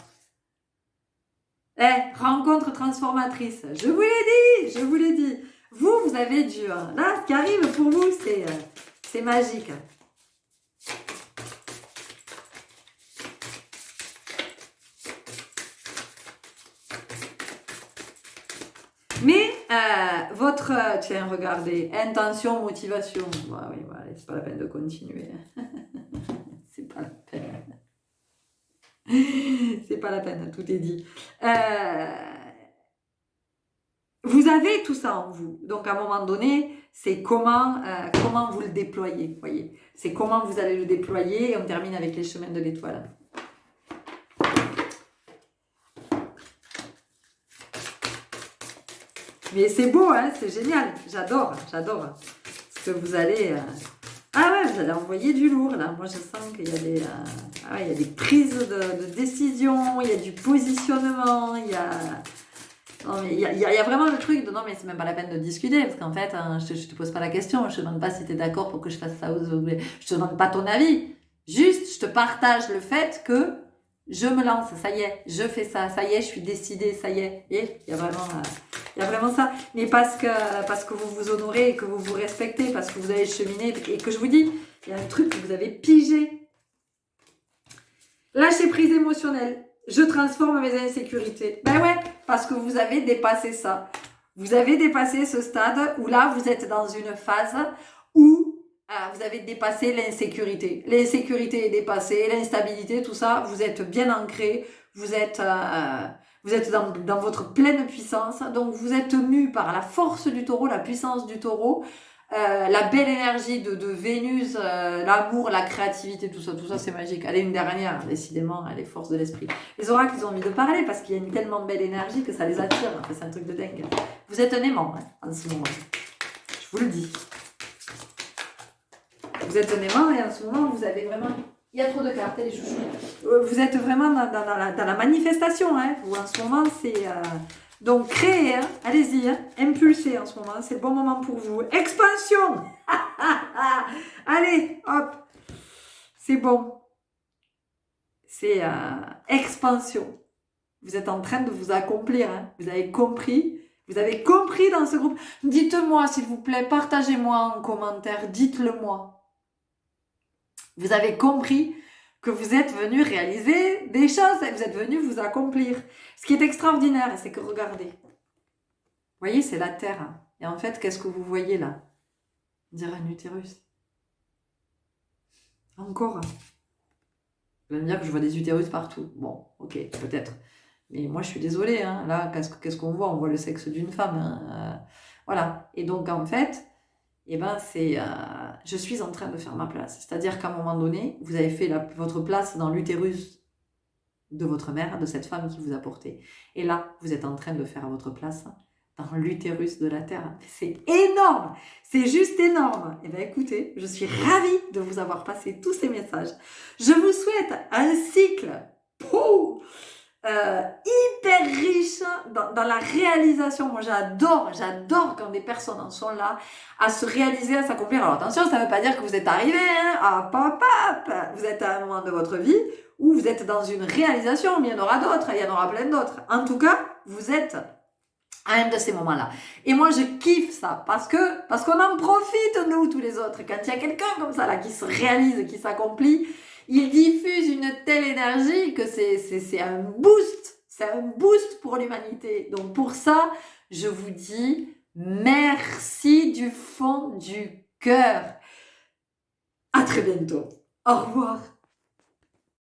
S1: Rencontre transformatrice. Je vous l'ai dit, je vous l'ai dit. Vous avez du... là, ce qui arrive pour vous, c'est magique. Mais votre, tiens, regardez, intention, motivation. Bah, oui, bah, c'est pas la peine de continuer. C'est pas la peine. C'est pas la peine, tout est dit. Vous avez tout ça en vous. Donc, à un moment donné, c'est comment vous le déployez. Voyez, c'est comment vous allez le déployer. Et on termine avec les chemins de l'étoile. Mais c'est beau, hein, c'est génial. J'adore. Parce que vous allez... Ah ouais, vous allez envoyer du lourd, là. Moi, je sens qu'il y a des... il y a des prises de décision, il y a du positionnement, il y a... Non, mais il y a vraiment le truc de non, mais c'est même pas la peine de discuter, parce qu'en fait, je te pose pas la question, je te demande pas si tu es d'accord pour que je fasse ça ou je te demande pas ton avis. Juste, je te partage le fait que je me lance, ça y est, je fais ça, ça y est, je suis décidée, ça y est. Et il y a vraiment ça. Mais parce que vous vous honorez et que vous vous respectez, parce que vous avez cheminé et que je vous dis, il y a un truc que vous avez pigé. Lâcher prise émotionnelle. Je transforme mes insécurités. Ben ouais, parce que vous avez dépassé ça. Vous avez dépassé ce stade où là, vous êtes dans une phase où vous avez dépassé l'insécurité. L'insécurité est dépassée, l'instabilité, tout ça, vous êtes bien ancré, vous êtes dans votre pleine puissance. Donc, vous êtes mu par la force du taureau, la puissance du taureau, la belle énergie de Vénus, l'amour, la créativité, tout ça c'est magique. Allez, une dernière, décidément, les forces de l'esprit. Les oracles, ils ont envie de parler parce qu'il y a une tellement belle énergie que ça les attire. Enfin, c'est un truc de dingue. Vous êtes un aimant, hein, en ce moment. Je vous le dis. Vous êtes un aimant et en ce moment, vous avez vraiment... Il y a trop de cartes, les chouchous. Vous êtes vraiment dans la manifestation. Hein. Vous, en ce moment, c'est... Donc, créez, hein, allez-y, hein, impulsez en ce moment, c'est le bon moment pour vous. Expansion. Allez, hop, c'est bon. C'est expansion. Vous êtes en train de vous accomplir, hein. Vous avez compris dans ce groupe. Dites-moi, s'il vous plaît, partagez-moi en commentaire, dites-le moi. Vous avez compris que vous êtes venu réaliser des choses, vous êtes venu vous accomplir. Ce qui est extraordinaire, c'est que regardez, vous voyez, c'est la Terre. Hein. Et en fait, qu'est-ce que vous voyez là? On dirait un utérus. Encore. Vous allez me dire que je vois des utérus partout. Bon, ok, peut-être. Mais moi, je suis désolée. Hein. Là, qu'est-ce qu'on voit? On voit le sexe d'une femme. Hein. Voilà. Et donc, en fait... Eh ben, je suis en train de faire ma place. C'est-à-dire qu'à un moment donné, vous avez fait votre place dans l'utérus de votre mère, de cette femme qui vous a porté. Et là, vous êtes en train de faire à votre place dans l'utérus de la Terre. C'est énorme, c'est juste énorme. Et bien écoutez, je suis ravie de vous avoir passé tous ces messages. Je vous souhaite un cycle hyper riche dans la réalisation. Moi j'adore quand des personnes en sont là à se réaliser, à s'accomplir. Alors attention, ça ne veut pas dire que vous êtes arrivé à vous êtes à un moment de votre vie où vous êtes dans une réalisation, mais il y en aura d'autres, il y en aura plein d'autres. En tout cas, vous êtes à un de ces moments-là. Et moi, je kiffe ça parce qu'on en profite, nous, tous les autres. Quand il y a quelqu'un comme ça, là, qui se réalise, qui s'accomplit, il diffuse une telle énergie que c'est un boost. C'est un boost pour l'humanité. Donc, pour ça, je vous dis merci du fond du cœur. À très bientôt. Au revoir.